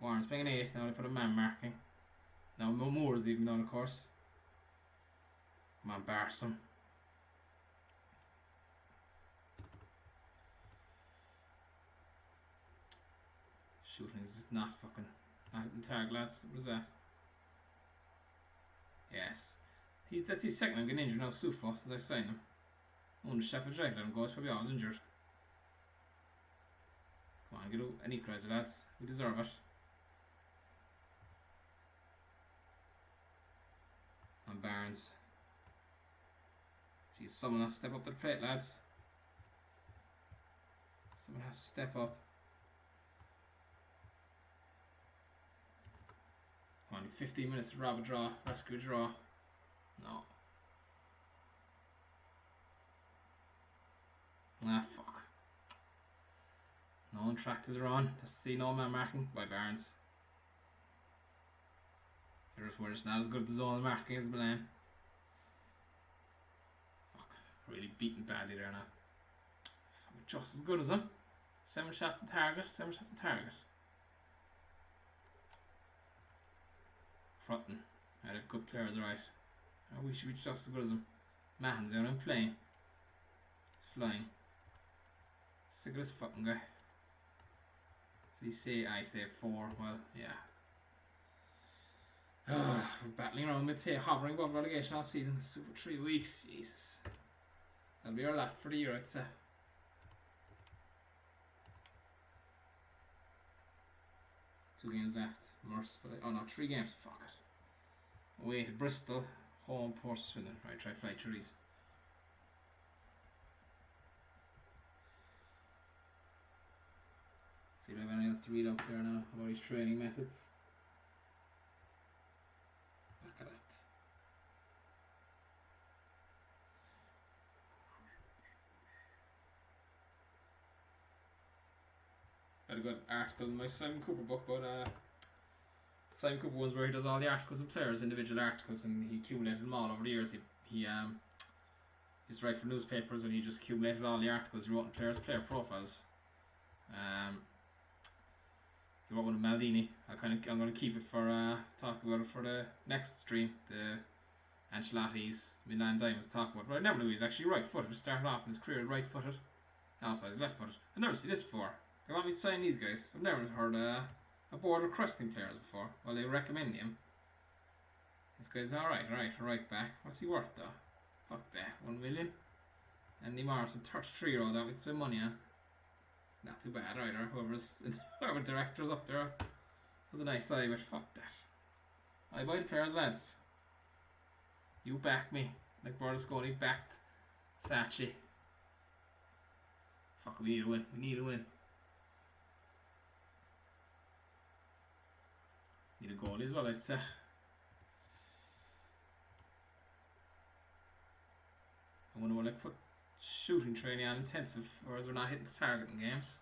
Warren's playing 8, now they put a man marking. Now Moore's even done, of course. Come on, Barson. Shooting is just not fucking not in target, lads. What was that? Yes. That's his second. I'm getting injured now, Sufo, since I signed him. Oh, the Sheffield United let him go. He's probably always injured. Come on, get an equaliser, lads. We deserve it. And Barnes. Jeez, someone has to step up to the plate, lads. Someone has to step up. Come on, 15 minutes to rob a draw, rescue a draw. No. Ah, fuck. No one tracked us on. Let's see, no man marking by Barnes. We're just not as good at the zone marking as Milan. Fuck. Really beaten badly there now. Just as good as him. 7 shots on target. 7 shots on target. Frutton. Had good players, right. We should be just as good as him. Mahan's down and playing. He's flying. Sick of this fucking guy. So you say, I say 4. Well, yeah. We're battling around mid-tier, hovering above relegation all season. Super 3 weeks. Jesus. That'll be our lot for the year, I'd say. 2 games left. Mercifully. Oh no, 3 games. Fuck it. Away to Bristol. Home, Portsmouth, Swindon. Right, try fly through these. See if I have anything else to read out there now about his training methods. Back at that. I had a good article in my Simon Cooper book about Simon Cooper ones where he does all the articles and players, individual articles, and he accumulated them all over the years. He used to write for newspapers, and he just accumulated all the articles he wrote on players' player profiles. He wrote one of Maldini. I'm going to keep it for talk about it for the next stream. The Ancelotti's Milan Diamonds talk about it. But I never knew he was actually right-footed. He started off in his career right-footed. Now he's left-footed. I've never seen this before. They want me to sign these guys. I've never heard a board requesting players before. Well, they recommend him. This guy's alright, right back. What's he worth though? Fuck that. 1 million. Andy Morrison, 33-year-old, that would spend money on. Not too bad either. Whoever director's up there was a nice eye, but fuck that. I buy the players, lads. You back me. Like Berlusconi backed Sacchi. Fuck, we need a win. We need a win. Need a goalie as well, I'd say. I wonder will I put shooting training on intensive, or as we're not hitting the target in games.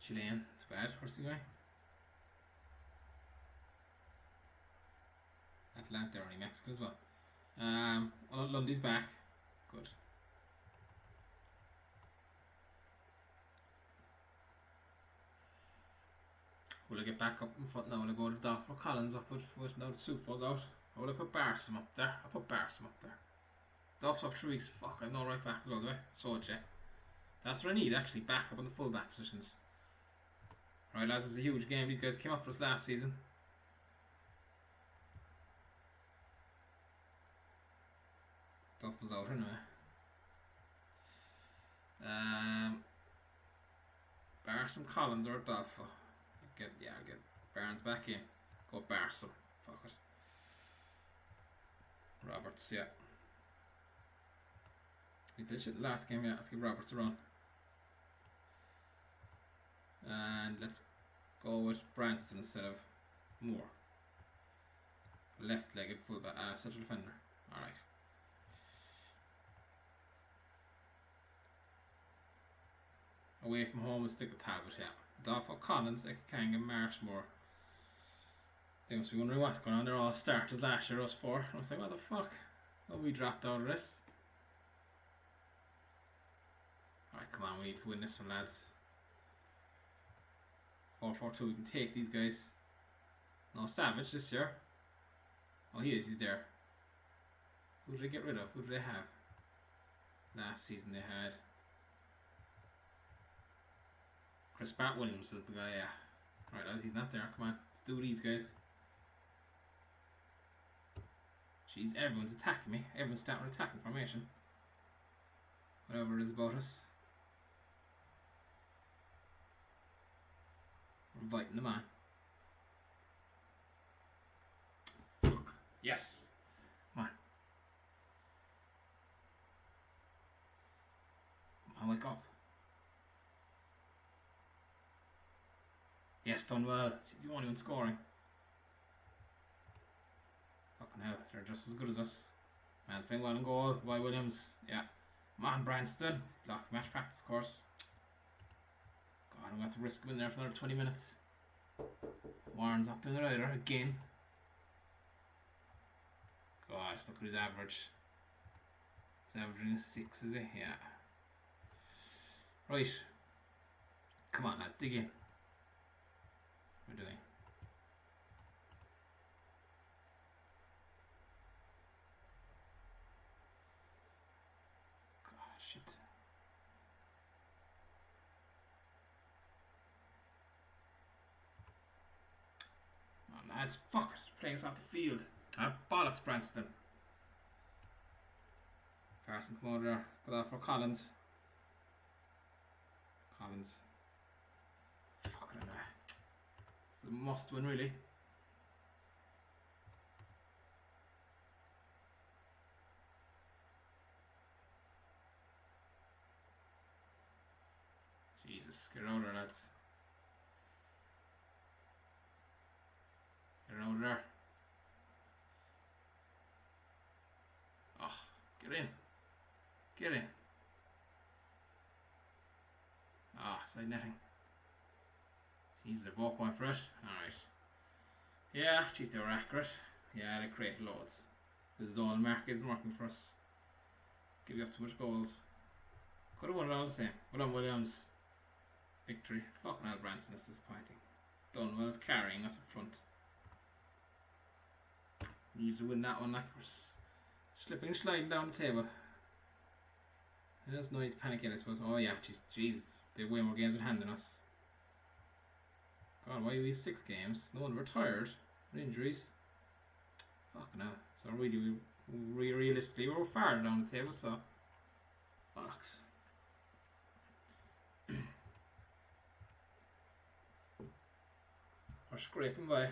Chilean, it's bad. Where's he going? Atlanta, only Mexico as well. Lundy's back. Good. Will I get back up in front now? Will I go to Duff or Collins up with now the soup was out? Or will I put Barsom up there? I'll put Barsom up there. Duff's off 3 weeks. Fuck, I'm no right back as well, do I? Soja. That's what I need, actually. Back up on the full back positions. Right, lads, it's a huge game. These guys came up for us last season. Duff was out anyway. Barsom, Collins, or Duff. I'll get Barnes back in. Go Barsom. Fuck it. Roberts, yeah. He played shit the last game, yeah. Let's give Roberts a run. And let's go with Branston instead of Moore. Left-legged fullback, central defender. Alright. Away from home, we'll stick with Talbot, yeah. Dolph Collins, Ekang and Marshmore. They must be wondering what's going on. They're all starters last year, us 4. I was like, what the fuck? Oh, we dropped out of this. Alright, come on, we need to win this one, lads. 4-4-2, we can take these guys. No Savage this year. Oh, he's there. Who did they get rid of? Who did they have? Last season they had Chris Bart Williams is the guy, yeah. Right, lads, he's not there. Come on, let's do these guys. Jeez, everyone's attacking me. Everyone's starting with attacking formation. Whatever it is about us. We're inviting them on. Fuck. Yes. Come on. Come on, wake up. Yes, done well. She's the only one scoring. Fucking hell, they're just as good as us. Man's playing well in goal. Y. Williams, yeah. Come on, Branston. Lock match practice course. God, I'm going to have to risk him in there for another 20 minutes. Warren's up doing it either again. God, look at his average. He's averaging a 6, is he? Yeah. Right. Come on, lads, dig in. What are we doing? God, shit. Come on, lads, fuck it. Playing us off the field. Bollocks, Branston. Carson, come over there. Good off for Collins. Collins. Fucking hell. It's a must win, really. Jesus, get out of there, lads. Get out of there. Oh, get in. Get in. Ah, side netting. Jeez, they're both going for it. Alright. Yeah, jeez, they were accurate. Yeah, they create loads. The zone mark isn't working for us. Give you up too much goals. Could have won it all the same. Well done, Williams. Victory. Fucking hell, Branson is disappointing. Dunwell's carrying us up front. We need to win that one like we're slipping and sliding down the table. There's no need to panic yet, I suppose. Oh yeah, Jesus, they have way more games in hand than us. God, why are we 6 games? No one retired. Injuries. Fucking hell. So really, realistically, we're far down the table, so bollocks. We're scraping by.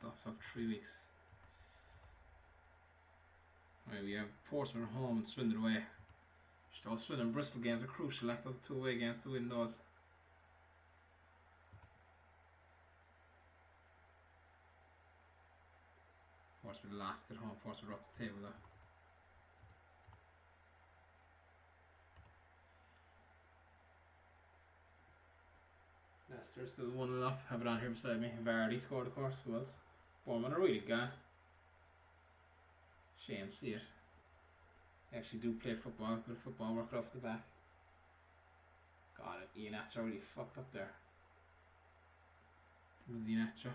Duff's up 3 weeks. Right, we have Portsmouth at home and Swindon away. Just those Swindon and Bristol games are crucial, like those 2 away games to win those. Portsmouth last at home, Portsmouth are up the table though. Leicester still 1-0 up, have it on here beside me. Vardy scored, of course, who else? Bournemouth are really gone. Shame to see it. They actually do play football, but football work off the back. God, E1InvertingThePyramid really fucked up there. It was E1InvertingThePyramid.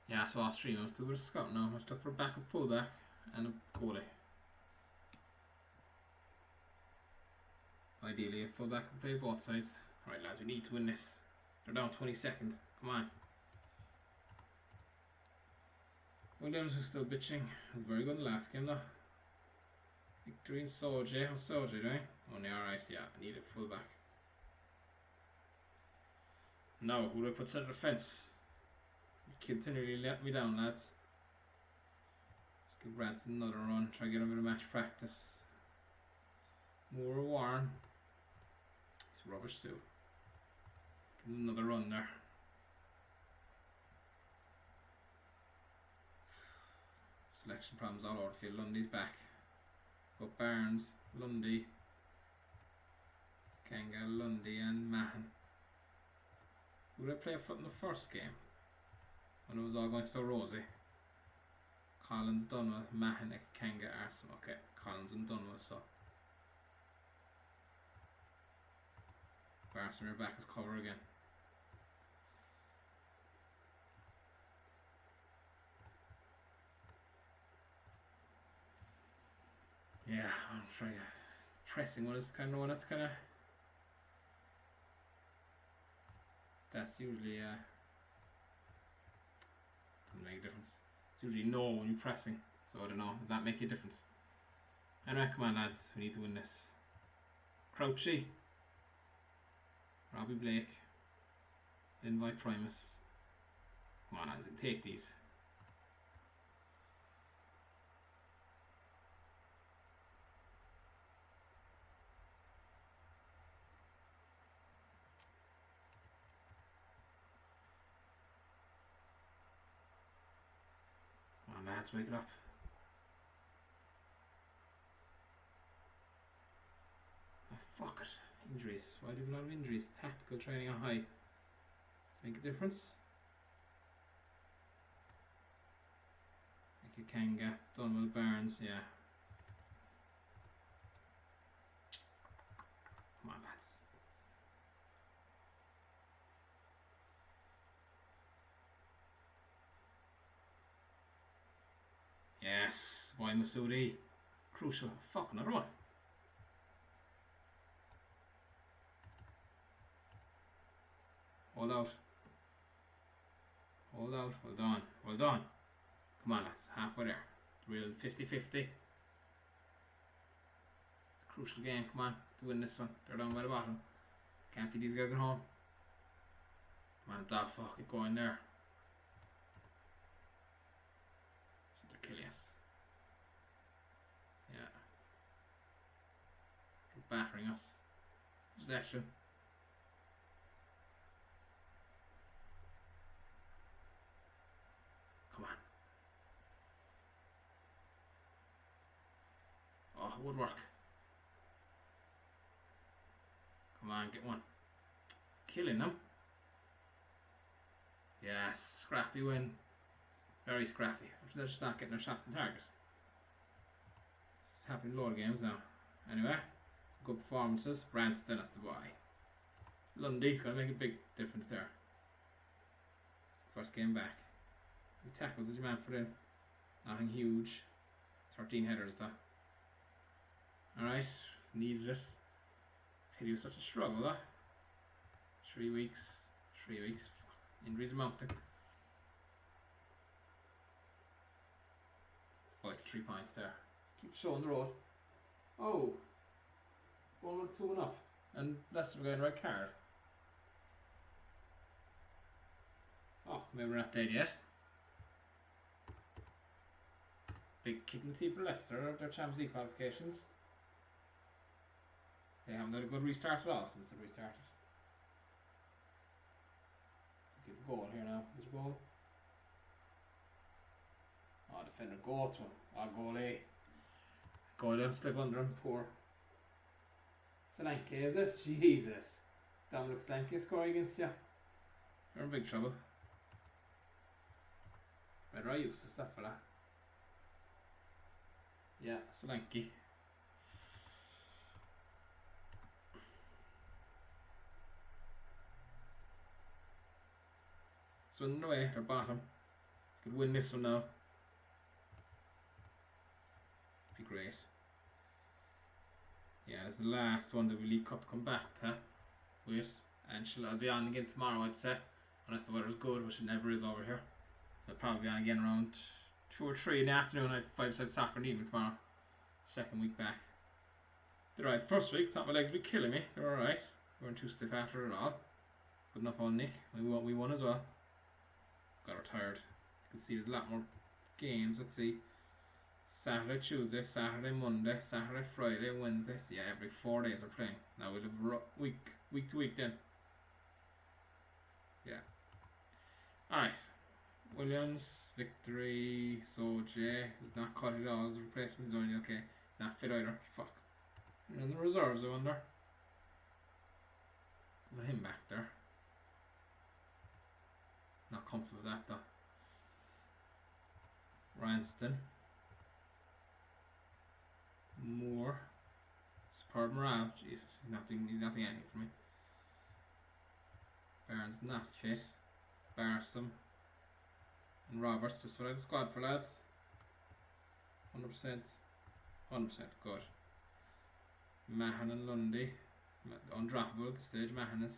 Yeah, so off stream I was doing a scout now. I must look for a backup fullback and a goalie. Ideally, a fullback can play both sides. Alright, lads, we need to win this. They're down 22nd. Come on. Williams was still bitching. Was very good in the last game, though. Victory in Sacchi. How's Sacchi doing? Only alright, yeah. I need a fullback. Now, who do I put centre defence? You continually let me down, lads. Let's give Branston another run. Try to get him a bit of match practice. More Warren. He's rubbish too. Give him another run there. Selection problems all over the field. Lundy's back. Let's go Barnes, Lundy, Kanga, Lundy and Mahan. Who did I play up front in the first game? When it was all going so rosy. Collins, Dunwell, Mahan, Kanga, Arsenal. Okay, Collins and Dunwell, so. Barson, we're back as cover again. Yeah, I'm trying to. Pressing one is kind of one that's kind of. That's usually doesn't make a difference. It's usually no when you're pressing. So I don't know. Does that make a difference? Anyway, come on, lads. We need to win this. Crouchy. Robbie Blake. Invite Primus. Come on, lads. We take these. Come on, lads. Wake it up. Fuck it. Injuries. Why do we have a lot of injuries? Tactical training on high. Does it make a difference? Like Kanga, Dunwell, Barnes, yeah. Come on, lads. Yes, boy Masoudi. Crucial. Fuck, another one. Hold out. Hold out. Well done. Well done. Come on, lads. Halfway there. Real 50-50. It's a crucial game. Come on. To win this one. They're down by the bottom. Can't beat these guys at home. Come on, Dolph. Keep going there. They're killing us. Yeah. They're battering us. Possession. Come on. Oh, it would work. Come on, get one. Killing them. Yes, scrappy win. Very scrappy. They're just not getting their shots on target. It's happening in a lot of games now. Anyway, it's good performances. Branston, that's the boy. Lundy's going to make a big difference there. It's the first game back. How many tackles did your man put in? Nothing huge. 13 headers though. Alright, needed it. Pity it was such a struggle though. 3 weeks. 3 weeks. Fuck. Injuries are mounting. Vital 3 points there. Keep showing the road. Oh! 1-2 up. And Leicester going red card. Oh, maybe we're not dead yet. Big kicking the team for Leicester, their Champions League qualifications. They haven't had a good restart at all since they restarted. Get the goal here now. There's a goal. Oh, defender, go to him. Oh, goalie. Goal down, slip under him, poor. Sacchi, is it? Jesus. Dominic Sacchi scoring against you. You're in big trouble. Better I use the stuff for that. Yeah, Sacchi. Swinging away, they're bottom. Could win this one now. Be great. Yeah, it's the last one that we League Cup to come back to with, and I'll be on again tomorrow, I'd say, unless the weather's good, which it never is over here. So I'll probably be on again around 2 or 3 in the afternoon. I have 5-side soccer in the evening tomorrow. Second week back. They're right. The first week, thought my legs would be killing me. They're alright. We weren't too stiff after it at all. Good enough on Nick. We won as well. Got retired. You can see there's a lot more games. Let's see. Saturday, Tuesday, Saturday, Monday, Saturday, Friday, Wednesday. So yeah, every 4 days we're playing. Now we'll have week to week then. Yeah. Alright. Williams, Victory, Soje, who's not cut at all as a replacement. He's only okay. He's not fit either. Fuck. And the reserves, I wonder. Put him back there. Not comfortable with that though. Ranston. Moore. Superb morale. Jesus, he's not doing anything for me. Barnes not fit. Barsom. And Roberts, just what I had the squad for, lads. 100%. 100% good. Mahan and Lundy. Undroppable at the stage, Mahan is.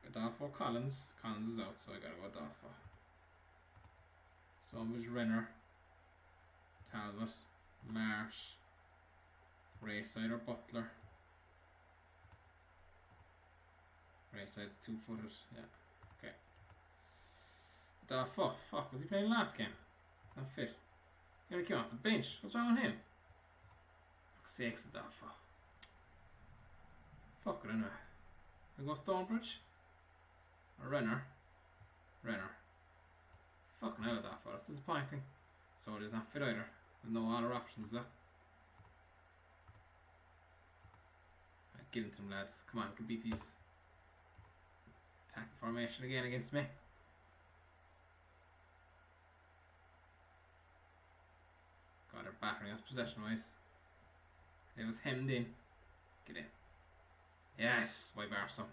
Adolfo Collins. Collins is out, so I gotta go Adolfo. So it was Renner, Talbot, Marsh, Rayside or Butler. Rayside's 2-footed, yeah. Okay. Adolfo, fuck, was he playing last game? Not fit. He only came off the bench. What's wrong with him? Fuck's sakes, Adolfo. Fuck it anyway. I go Stonebridge? Or Renner? Renner. Fucking hell, Adolfo, that's disappointing. So it is not fit either. There's no other options though. Right, get into them, lads. Come on, we can beat these. Attack formation again against me. God, they're battering us possession wise. It was hemmed in. Get in. Yes, by Barca. Come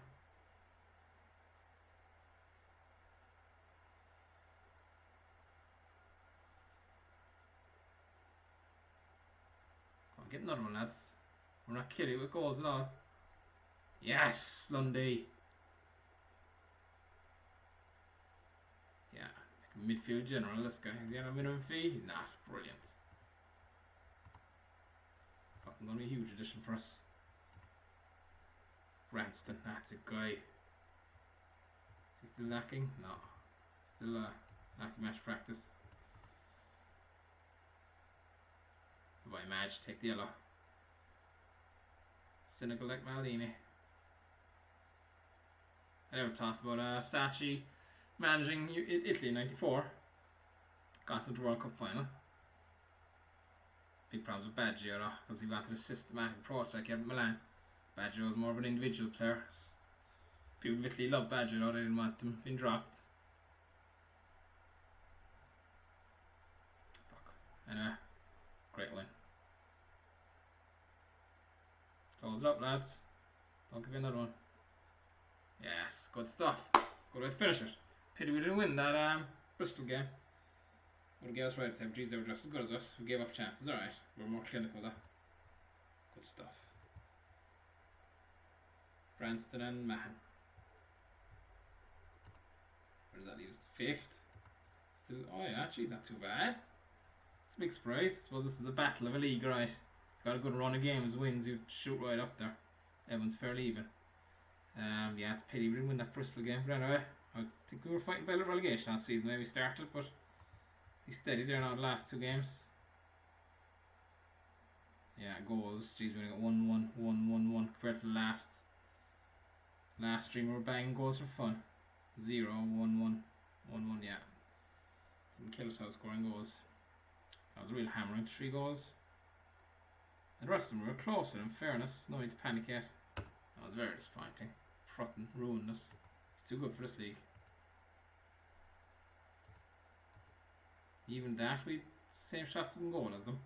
on, get another one, lads. We're not kidding with goals at all. Yes, Lundy. Yeah, like a midfield general, this guy. Is he on a minimum fee? He's not. Brilliant. Fucking gonna be a huge addition for us. Branston, that's it, guy. Is he still lacking? No. Still lacking match practice. Goodbye, Madge. Take the yellow. Cynical like Maldini. I never talked about Sacchi managing Italy in '94. Got to the World Cup final. Big problems with Baggio because he wanted a systematic approach like he had at Milan. Baggio was more of an individual player. People in Italy loved Baggio though, they didn't want him being dropped. Fuck. Anyway, great win. Close it up, lads. Don't give me another one. Yes, good stuff. Good way to finish it. Pity we didn't win that Bristol game. Would have gave us right at them. Geez, they were just as good as us. We gave up chances. Alright, we're more clinical though. Good stuff. Branston and Mahan. Where does that leave us? 5th. Still, oh yeah, geez, not too bad. It's a big surprise. I suppose this is the battle of a league, right? Got a good run of games, wins, you'd shoot right up there. Everyone's fairly even. Yeah, it's a pity we didn't win that Bristol game. But anyway, I think we were fighting by relegation last season. Maybe we started, but he's steady there now the last 2 games. Yeah, goals. Jeez, we only got 1-1, 1-1-1 compared to the last stream. We were banging goals for fun. 0-1-1, 1-1. Yeah, didn't kill ourselves scoring goals. That was a real hammering. 3 goals. And the rest of them were closer. In fairness, no need to panic yet. That was very disappointing. Frutton ruined us. He's too good for this league. Even that, we same shots in goal as them.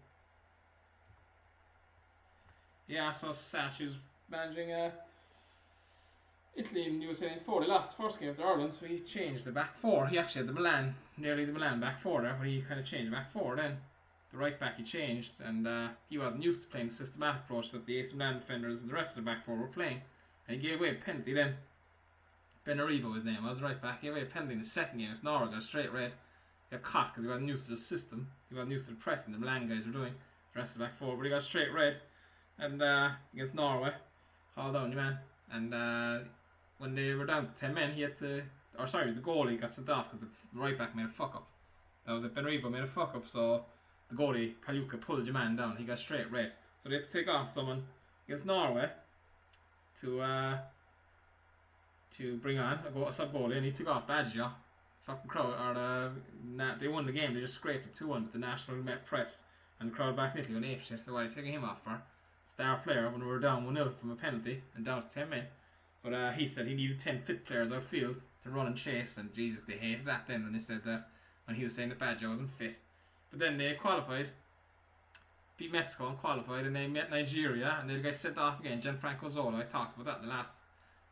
Yeah, so Sacchi was managing Italy in USA '94. They lost the first game to Ireland, so he changed the back 4. He actually had nearly the Milan back 4 there, but he kind of changed the back 4 then. The right back he changed, and he wasn't used to playing the systematic approach that the AC Milan defenders and the rest of the back 4 were playing. And he gave away a penalty then. Benarivo, his name was, the right back. He gave away a penalty in the second game. It's Norway got a straight red. He got caught because he wasn't used to the system. He wasn't used to the pressing the Milan guys were doing. The rest of the back 4, but he got a straight red. And against Norway, hauled down, you man. And when they were down to 10 men, he had to, or sorry, it was the goalie got sent off because the right back made a fuck up. That was it. Benarivo made a fuck up, so the goalie, Paluca, pulled your man down. He got straight red. So they had to take off someone against Norway to bring on a sub goalie, and he took off Baggio. Fucking crowd, they won the game. They just scraped it 2-1 to the national Met press, and the crowd back in Italy went ape shit. So what are you taking him off for? Star player when we were down 1-0 from a penalty and down to 10 men. But he said he needed 10 fit players outfield to run and chase, and Jesus, they hated that then when they said that, when he was saying that Baggio wasn't fit. But then they qualified, beat Mexico and qualified, and they met Nigeria, and the guy sent off again, Gianfranco Zola. I talked about that in the last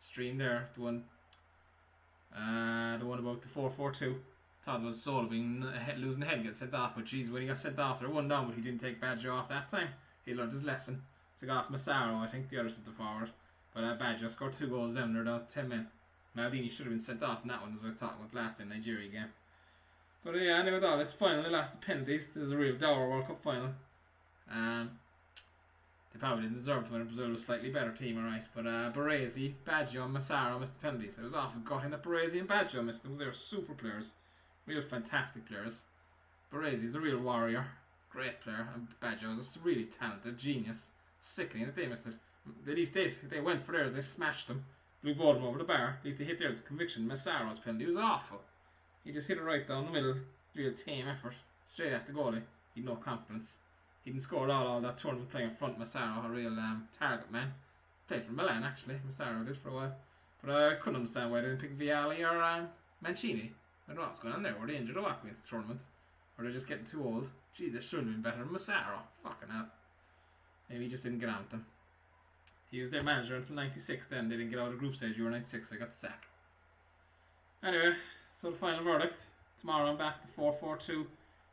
stream there, the one about the 4-4-2. Thought it was Zola losing the head and getting sent off, but geez, when he got sent off, they're 1 down, but he didn't take Baggio off that time. He learned his lesson. Took off Massaro, I think, the other centre forward. But Baggio scored 2 goals then, they're down to 10 men. Maldini should have been sent off in that one, as I was talking about last in Nigeria game. But yeah, anyway, this final, they lost the penalties. It was a real dour World Cup final. They probably didn't deserve to win. Brazil was a slightly better team, alright. But Baresi, Baggio, and Massaro missed the penalties. It was awful gutting that Baresi and Baggio missed them. They were super players. Real fantastic players. Baresi's a real warrior. Great player. And Baggio was a really talented genius. Sickening that they missed it. At least they went for theirs. They smashed them. Blew both of them over the bar. At least they hit theirs with conviction. Massaro's penalty was awful. He just hit it right down the middle. Real team effort. straight at the goalie. He'd no confidence. He didn't score all that tournament playing in front of Massaro, a real target man. Played for Milan actually, Massaro did for a while. But I couldn't understand why they didn't pick Vialli or Mancini. I don't know what's going on there. Were they injured or what going into the tournament? Or they're just getting too old? Geez, they should have been better than Massaro. Fucking hell. Maybe he just didn't get on with them. He was their manager until 96 then. They didn't get out of the group stage. You were 96, so I got the sack. Anyway, so the final verdict. Tomorrow I'm back to 4-4-2.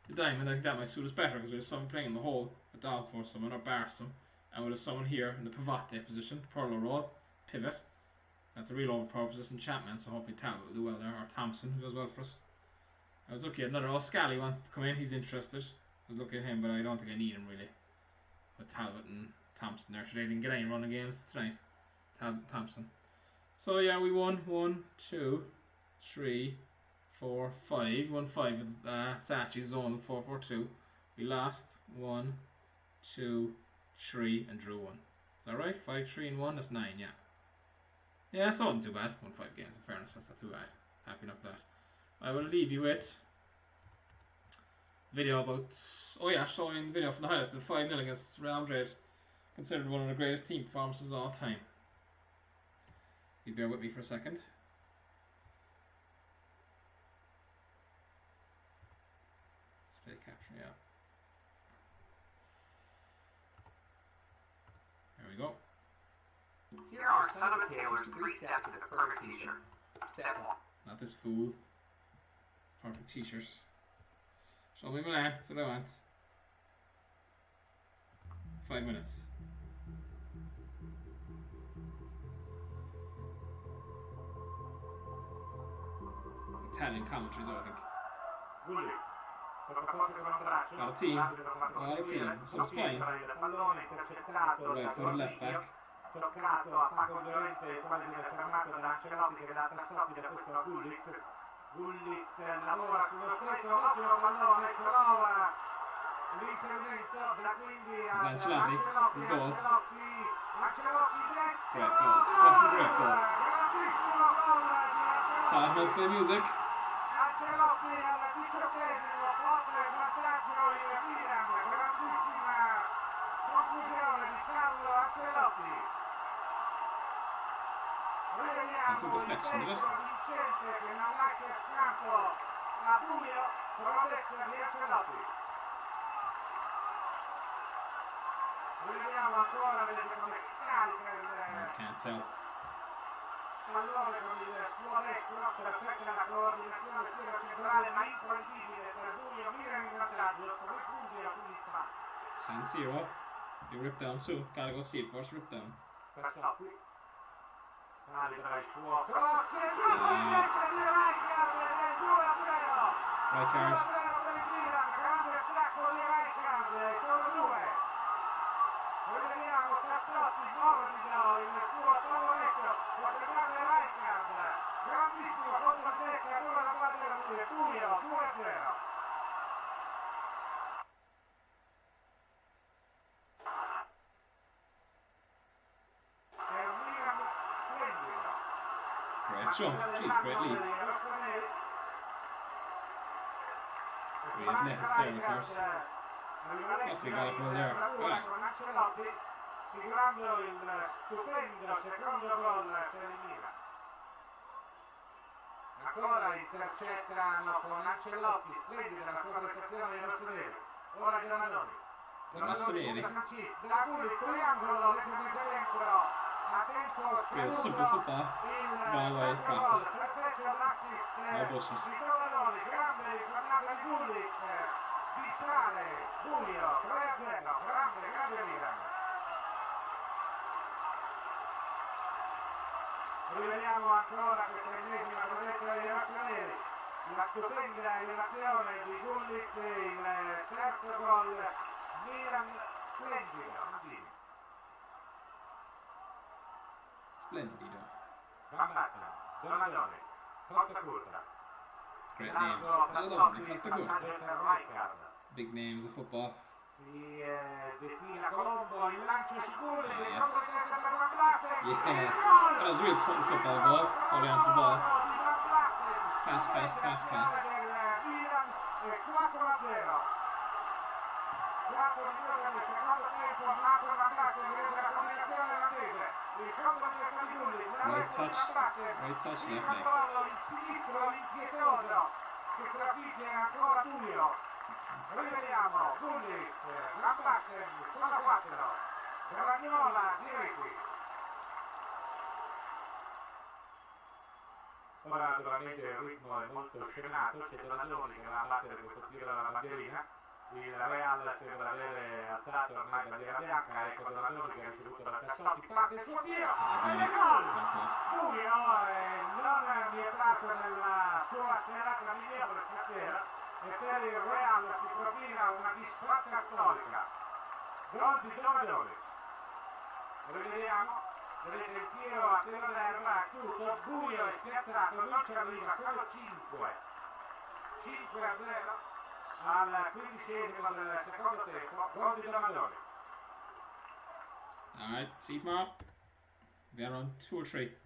The diamond, I think that might suit us better because we have someone playing in the hole, a dog for someone, or Barsum. And we have someone here in the pivote position, Perlo role, pivot. That's a real overpower position, Chapman, so hopefully Talbot will do well there, or Thompson, who does well for us. I was looking at another, Scally wants to come in, he's interested. I was looking at him, but I don't think I need him really. With Talbot and Thompson there, so they didn't get any running games tonight. Thompson. So yeah, we won 1, 2, 3, 4, 5. 1 5 with Sacchi's zone 4-4-2. We lost 1, 2, 3 and drew 1. Is that right? 5, 3 and 1, that's 9, yeah. Yeah, that's not too bad. 1 5 games, in fairness, that's not too bad. Happy enough with that. I will leave you with video about, showing video from the highlights of 5-0 against Real Madrid, considered one of the greatest team performances of all time. You bear with me for a second. Display capture, yeah. There we go. Here are Son of a Taylor's 3 steps to the perfect t-shirt. Step 1. Not this fool. Perfect t-shirt. Show me Milan, that's what I want. 5 minutes. Italian commentaries, I think. Got a team. Some Spain. Right foot left back. Toccato, attacco violente, quasi viene fermato da Ancelotti che dà Tassotti, da questo a Gullit. Gullit lavora sullo stretto, ottimo pallone, trova l'inserimento da quindi a Ancelotti destro. Great goal. Fucking great goal. Grandissimo gol di Time has play music. Ancelotti al 18esimo, porta il vantaggio in Milan, grandissima conclusione di Carlo Ancelotti. That's a deflection, isn't it? Vincente che non lascia scampo a Buio con la destra di Ancelotti. Vediamo ancora, vedete come carica il Can't tell. pallone con il suo destro, perfetta la coordinazione sfera centrale ma imprendibile per Buio, Milan in vantaggio, 3 punti a sugli spazi. San Siro. You rip down soon. Gotta go see it first. Rip down. Tassotti calibra il suo cross e gioco in testa di Rijkaard del 2-0. Rijkaard. 2-0 per il Milan, grande stacco di Rijkaard, sono 2. Vediamo Tassotti, morbido, il suo favoretto, può sembrare Rijkaard, grandissimo contro destra, allora la guardia del Buio, 2-0. Great jump. Jeez, great leap. Great athletic there, of course. Definitely got it well there. Back. Sigillando il stupendo secondo gol per il Milan. Ancora intercettano con Ancelotti, splendida la sua prestazione ai rossoneri. Ora Jonathon. Rossoneri. Da Gullit, triangolo, leggermente dentro. A tempo Real simple football. Ball away, passes. perfetto l'assist No bullshit. di Jonathon, grande ritornata di Gullit, di Sale, Buio, 3-0, grande Milan. Rivediamo ancora questa ennesima prodezza dei rossoneri, la stupenda animazione di Gullit, il terzo gol, Milan splendido. Splendido. Van Basten, Jonathon, Costa Curta. Great names. Jonathon, Costa Curta. Rijkaard. Big names of football. Si defila Colombo, il lancio sicuro, il Yes. colpo di testa per Van Basten. Yes. That was a real total football ball. Holding on to the ball. Pass. Milan, e batte 4-0. 4 minuti del secondo tempo, Marco Van Basten vede la combinazione olandese. Il sotto di testa di Gullit, Right touch, il left leg. controllo, il sinistro impietoso che trafigge ancora Tullio. Rivediamo, Gullit, Van Basten, sono 4. Gragnola, Diretti. Ora naturalmente il ritmo è molto scenato, c'è Donadoni che va a battere questo tiro dalla bandierina. Il Real sembra avere alzato ormai bandiera bianca, ecco Donadoni che ha ricevuto da Cassotti, parte il suo tiro, e il gol! Tullio non mi è plaso nella sua serata migliore stasera e per il Real si profila una disfatta storica. Gol di Donadoni. Rivediamo. Vedete il tiro a tiro d'erba, astuto, buio e spiazzato, non ci arriva, sono 5. 5-0 al 15esimo del secondo tempo, gol di Donadoni. Alright, see tomorrow. They're on 2 or 3.